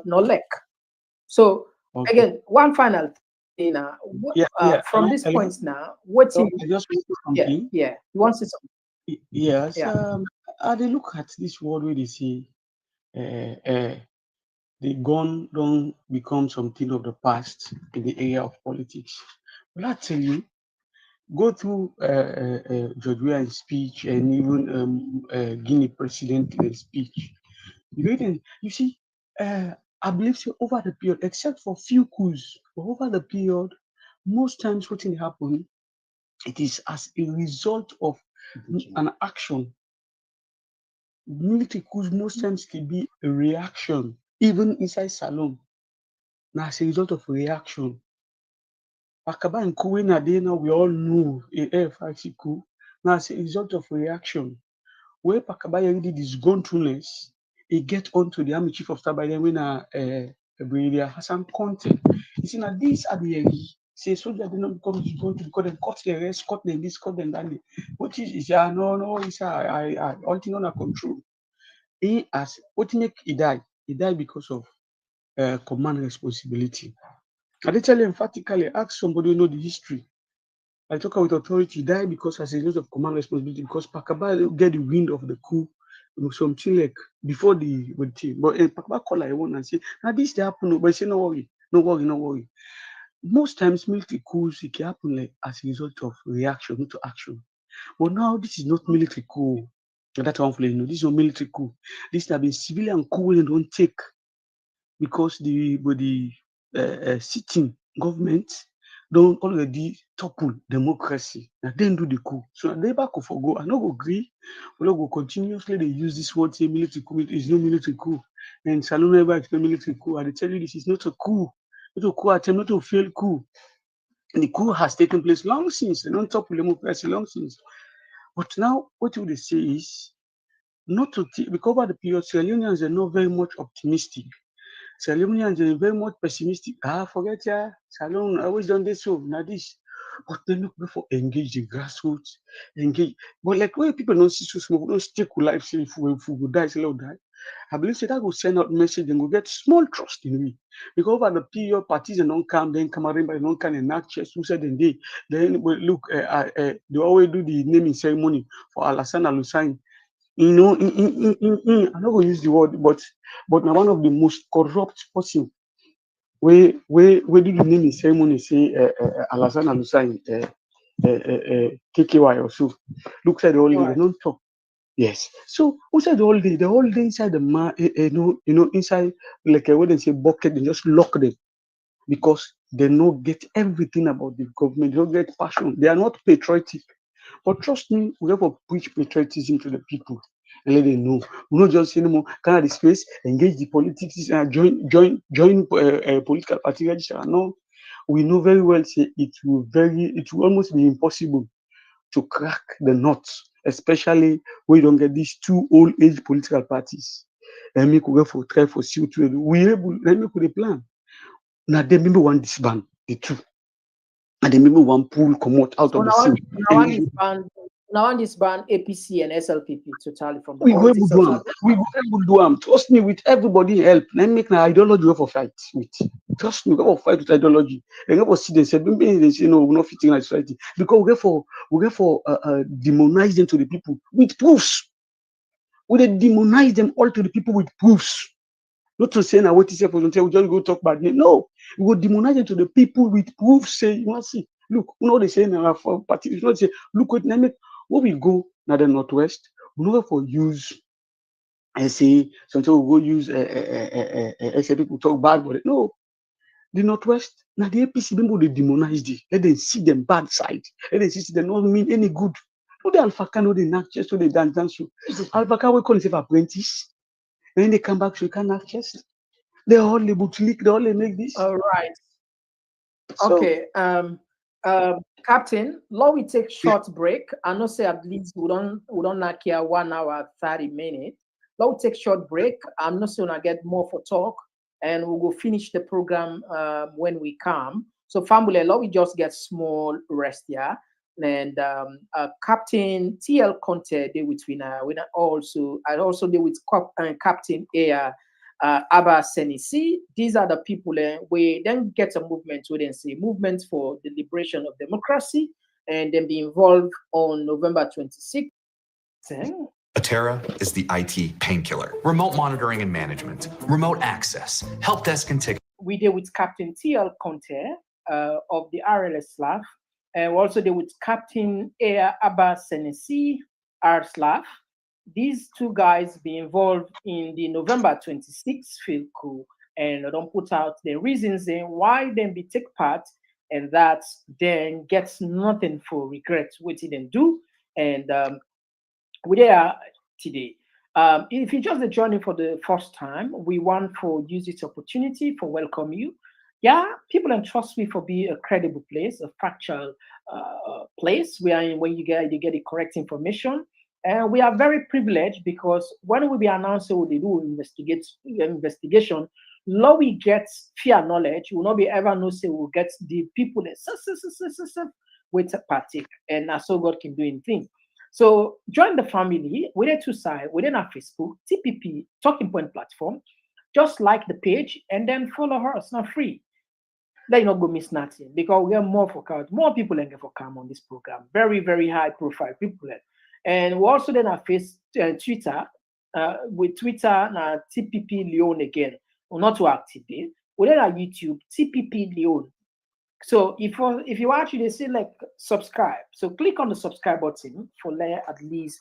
lack. So again, one final thing from this point now, what you just you want to say something? Yes, I they look at this world where they say the gun don't become something of the past in the area of politics. Well, I tell you, go through George Weah's speech and even Guinea president speech. You see, I believe so over the period, except for few coups, over the period, most times what will happen, it is as a result of an action. Military coups most times can be a reaction, even inside Salon. Now, as a result of reaction. Akaba and Coup now we all know a F5 coup. Now, as a result of reaction. where Pakabaya did his gauntletness, he get onto the army chief of staff by then when Brigadier Hassan Conte. He said, now these are the say soldiers did not come to go to because they cut the rest, cut them this, cut them that. What is no, it's I all thing under control. He as what make he died? He died because of command responsibility. I did tell you emphatically, ask somebody who know the history. I talk with authority, he died because as a result of command responsibility, because Pakaba get the wind of the coup, something like before the team. But Pakaba call I want and say, now this they happen, but say no worry, no worry, no worry. Most times military coups it can happen like as a result of reaction, not to action. But now this is not military coup. That's one flavor. No, this is not military coup. This has been civilian coup and don't take because the sitting government don't already topple democracy. Now then do the coup. So they back for go. I not go agree. We not go continuously they use this word say military coup. It is no military coup. And Salon never explain military coup. I tell you this is not a coup. Not a coup attempt, not a failed coup. And the coup has taken place long since. They don't topple democracy long since. But now what would they say is not to because over the period Sierra Leoneans are not very much optimistic. Sierra Leoneans are very much pessimistic. Forget Sierra Leone always done this so now this. But they look before engage the grassroots, engage. But like when people don't see so small, we don't stick with life, say if we go die, say we'll die. I believe that will send out message and go get small trust in me. Because over the period parties and don't come, then come around by don't come and not chest who said then look they always do the naming ceremony for Alassane Alusane. You know, I'm not going to use the word, but now one of the most corrupt person where do the naming ceremony say Alassane Alusane KKY or so. Looks like the whole day, they don't talk. Yes. So who said the whole day? The whole day inside the inside like what they say bucket, they just lock them because they don't get everything about the government. They don't get passion. They are not patriotic. But trust me, we have to preach patriotism to the people and let them know. We not just say no more. Kind of the space, engage the politics, join political party register. No, we know very well. Say it will almost be impossible to crack the nut, especially when you don't get these two old age political parties. And me could go for try for CO2. We able let me put a plan. Now they maybe want disband the two. And then maybe one pool come out So of the now scene. one disband APC and SLPP totally from the We go politics able of do am. We go able do am. Trust me, with everybody help. Let me make an ideology go for fight with. Trust me, go for fight with ideology. And go for see they say no, we're not fitting in society because we get for demonize them to the people with proofs. We dey demonize them all to the people with proofs. Not to say now what is for we just go talk bad name. No, we go demonize them to the people with proofs. Say you want see. Look, you know they say now for party. You know say look what we go now the northwest. We know for use. I say sometimes we go use say people talk bad about it. No, the northwest now the APC people they demonize it. Let them see them bad side. Let them see them not mean any good. No, the Alpha no they not just so they dance you. Alpha we call himself apprentice. And then they come back so you can't have chest. They all able to leak, they all make this. All right. So, Okay. Captain, let we take short break. I know say at least we don't knock here 1 hour 30 minutes. Let we take short break. I'm not gonna get more for talk, and we will finish the program when we come. So family, let we just get small rest here. And Captain TL Conte they with we also I also deal with Captain Air Abba Senisi. These are the people we then get a movement we then say movement for the liberation of democracy and then be involved on November 26th. Atera is the IT painkiller. Remote monitoring and management, remote access, help desk and ticket. We deal with Captain TL Conte of the RLS staff. And we also deal with Captain Air Abba Senesi, R staff. These two guys be involved in the November 26th field coup and don't put out the reasons then why they be take part and that then gets nothing for regret what he didn't do. And we there today. If you just joining for the first time, we want to use this opportunity for welcome you. Yeah, people entrust me for being a credible place, a factual place where when you get the correct information. And we are very privileged because when we be announcing what they do investigation, law we get fear knowledge, will not be ever know say we'll get the people that with partake, and that's so God can do in things. So join the family. We're two sides within our Facebook, TPP Talking Point platform. Just like the page and then follow her. It's not free. Then you not go miss nothing because we have more more people and for come on this program. Very, very high profile people. And we also then have Twitter, with Twitter now TPP Leone again. We're not too active. We then have YouTube, TPP Leone. So if you actually say like subscribe, so click on the subscribe button for at least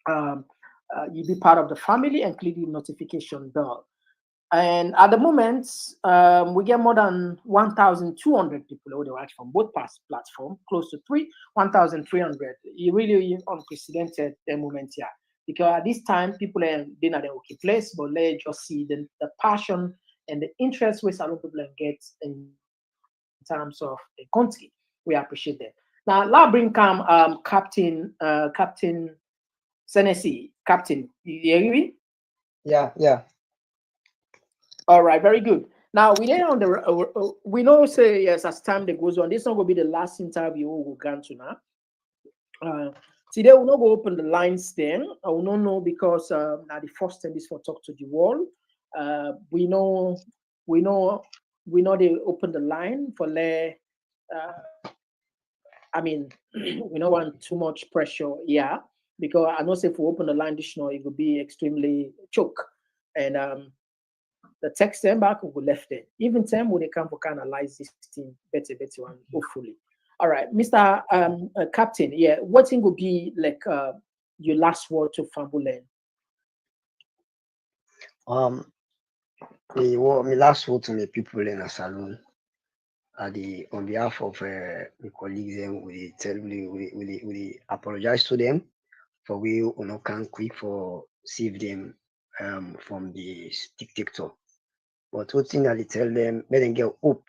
you be part of the family and click the notification bell. And at the moment, we get more than 1,200 people who watch from both platforms, close to 1,300. You really unprecedented the moment here. Because at this time, people are in at the okay place, but let's just see the passion and the interest which some people get in terms of the country. We appreciate that. Now, let's bring Captain Senesi. Captain, you hear me? Yeah. All right, very good. Now we then on the we know say yes as time that goes on. This not gonna be the last interview we'll go to now. Today we'll not go open the lines then. I will not know because now the first time is for talk to the world. We know they open the line for I mean we don't want too much pressure, yeah. Because I know say if we open the line this it will be extremely choke. And the text them back will left there. Even time when they come for analyze this thing better one, hopefully. All right, Mr. Captain, yeah, what thing would be like your last word to Fambulen? My last word to the people in a salon on behalf of my colleagues, we apologize to them for we can't quick for save them from the dictator. But one thing that they tell them, let them get hope,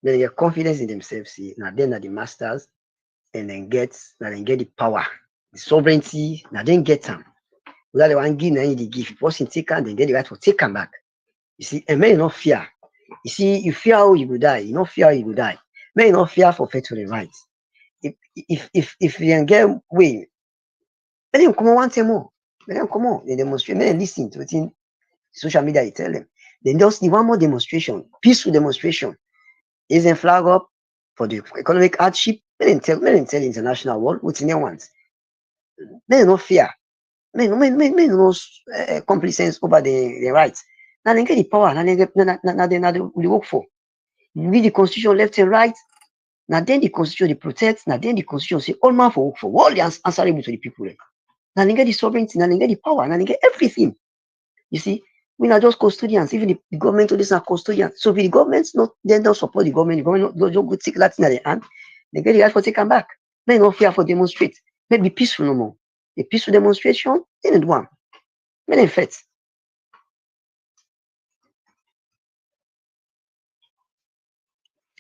let them get confidence in themselves. See, now then are the masters, and then get the power, the sovereignty. Now then get them. Without the one give, now the gift. Person take them, then get the right to take them back. You see, and men not fear. You see, you fear how you will die. You not fear how you will die. Men not fear for faith to the right. If you can get way, let them come on one time more. Let them come on. They demonstrate. Men listen to it in social media. You tell them. Then just need one more demonstration, peaceful demonstration. Is a flag up for the economic hardship. Men tell the international world what's in their wants. Men no fear. Men no complacence over the rights. Now they get the power. Now they work for. You read the constitution left and right. Now then the constitution they protect. Now then the constitution say all man for work for. All the answerable to the people. Now they get the sovereignty. Now they get the power. Now they get everything. You see. We are just custodians. Even the government of this are custodians. So if the government they don't support the government don't go take Latin at the hand, they get the right for take them back. They no fear for demonstrate. Let be peaceful no more. A peaceful demonstration, they need one. Men in fact.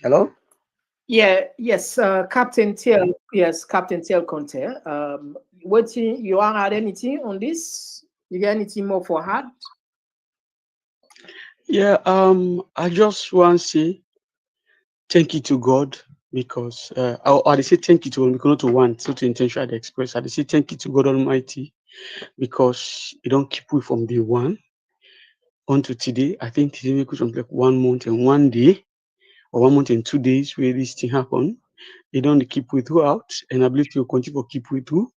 Hello? Yes, Captain Tell. Yes, Captain Tell Conte. What you want to add anything on this? You got anything more for heart? Yeah, I just want to say thank you to God because I say thank you to him because not to want, so to intentionally express. I say thank you to God Almighty because He don't keep we from day one until today. I think today we could like 1 month and 1 day, or 1 month and 2 days where this thing happen. He don't keep we throughout, and I believe He will continue to keep we through.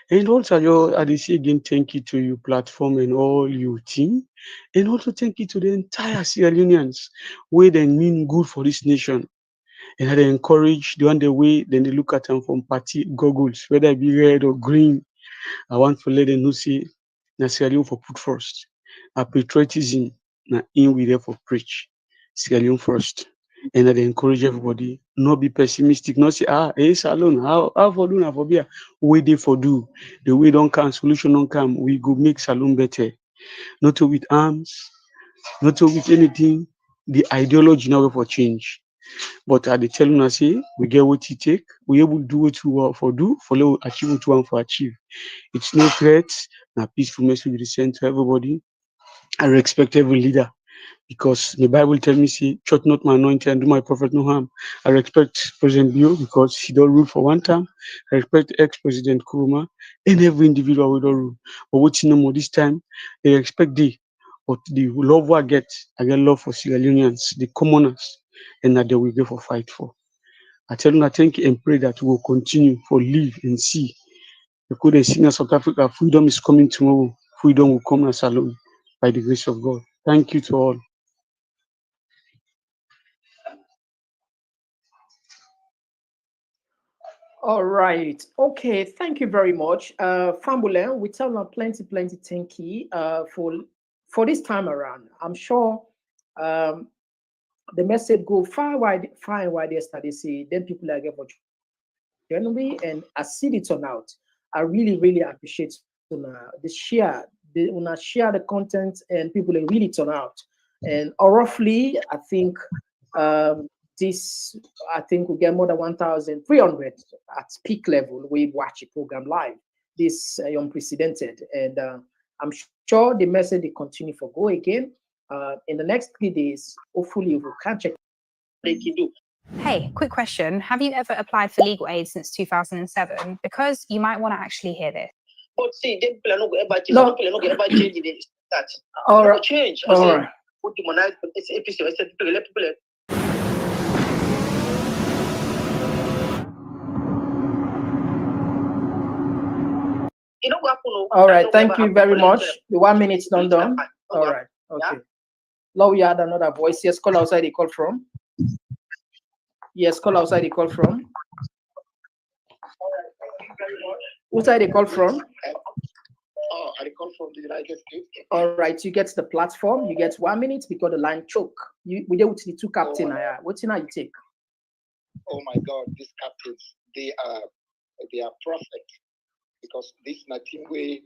And also, I say again, thank you to your platform and all your team. And also thank you to the entire Sierra Leoneans, where they mean good for this nation. And they encourage the one the way, then they look at them from party goggles, whether it be red or green. I want to let them know, say, na Sierra Leone for put first. Our patriotism, na in we there for preach. Sierra Leone first. And they encourage everybody, not be pessimistic, not say, Salon, how for do na for be way they for do. The way don't come, solution don't come, we go make Salon better. Not with arms, not with anything. The ideology now for change. But at the tell una say we get what it take, we able to do what we want for do, follow achieve what we want for achieve. It's no threat, na peaceful message we dey send to everybody. I respect every leader because the Bible tell me, say, church not my anointing and do my prophet no harm. I respect President Bio because he don't rule for one time. I respect ex-President Kuruma and every individual who don't rule. But what you know more this time, they respect the, but the love I get love for Sierra Leoneans, the commoners, and that they will go for fight for. I tell you, I thank you and pray that we will continue for live and see. Because they see in South Africa, freedom is coming tomorrow. Freedom will come as alone by the grace of God. Thank you to all. All right. Okay. Thank you very much. Fambulen, we tell them plenty thank you for this time around. I'm sure the message go far and wide yesterday. See, then people are getting genuinely, and I see the turnout. I really appreciate the share. When I share the content and people are really turn out. And roughly, I think we get more than 1,300 at peak level. We watch a program live. This unprecedented, and I'm sure the message will continue for go again. In the next 3 days, hopefully we can check they can do. Hey, quick question. Have you ever applied for legal aid since 2007? Because you might want to actually hear this. But see, them people are not going to ever change that. All right. Change. All right. All right. Thank you very much. The 1 minute's not done. All right. Okay. Now we had another voice. Yes, call outside the call from. Yes, call outside the call from. Who's side they call from? Oh, I call from the United States. All right, you get the platform. You get 1 minute because the line choke. We deal with the two captain. What's in you take? Oh my God, these captains, they are perfect because this is nothing we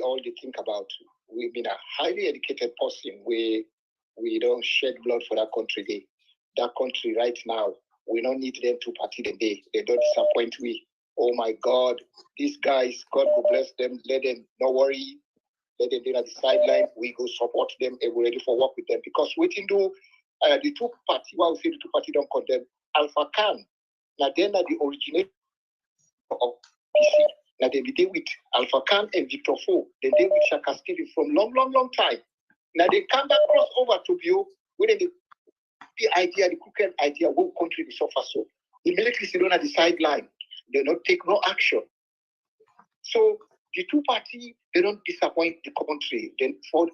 all think about. We've been a highly educated person. We don't shed blood for that country. That country right now, we don't need them to party the day. They don't disappoint we. Oh my God, these guys, God will bless them. Let them, don't worry. Let them be at the sideline. We go support them and we're ready for work with them. Because we can do the two party, well, we say the two party don't condemn. Alpha Khan, now they're not the originator of PC. Now they deal with Alpha Khan and Victor Fo. They deal with Shaka Stevie from long time. Now they come back cross over to Bio with the idea, the crooked idea, what country we suffer so. The military sit on at the sideline. They don't take no action. So the two parties, they don't disappoint the country. Then for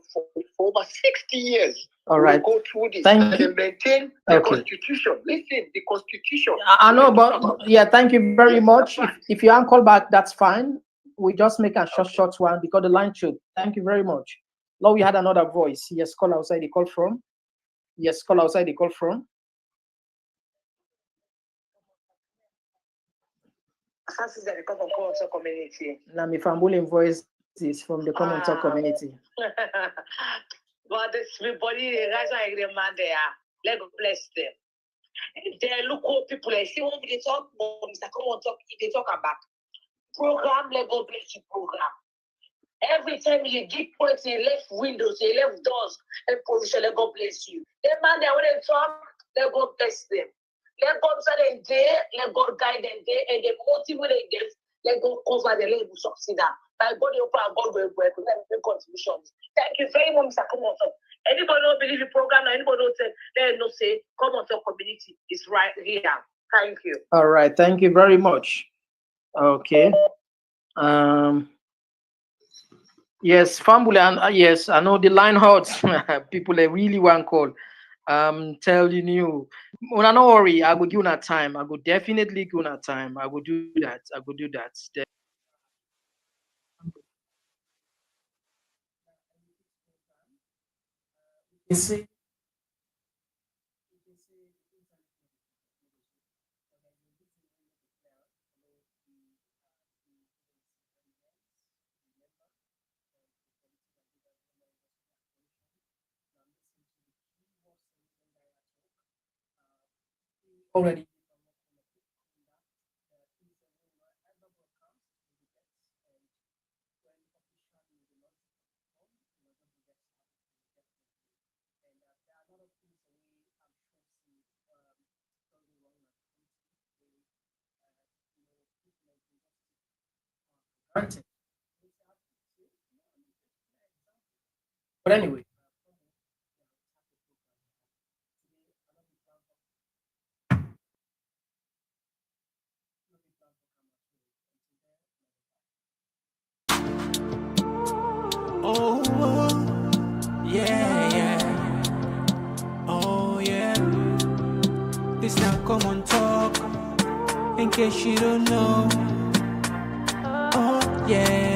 over 60 years, all right, we go through this thank and you. Maintain the constitution. Listen, the constitution. I know, but yeah, thank you very much. If you aren't call back, that's fine. We just make a short one because the line should. Thank you very much. Now we had another voice. Yes, call outside the call from. Yes, call outside the call from. Community. Now, my family voice is from the Komon-Tok community. But everybody, that's why I man there. Let God bless them. They look old people. I see when they talk, Mr. Komon-Tok, they talk about program. Let God bless you, program. Every time you give points, you left windows, you left doors, and position. Let God bless you. That man there when they talk, let God bless them. Let God say them there, let God guide them there, and they motivate them. Let God cover the label succeed. By God, you open God will work with them make contributions. Thank you very much, Mr. Komon-Tok. Anybody don't believe the program, or anybody don't say, let them say, Komon-Tok community is right here. Thank you. All right, thank you very much. Okay. Yes, Fambulan, yes, I know the line hurts. People they really want call. Telling you, well, no worry, I will give you time. I will definitely give you time. I will do that. I will do that. You see, already. But anyway. Oh, yeah, yeah. Oh, yeah. This now Komon-Tok. In case you don't know. Oh, yeah.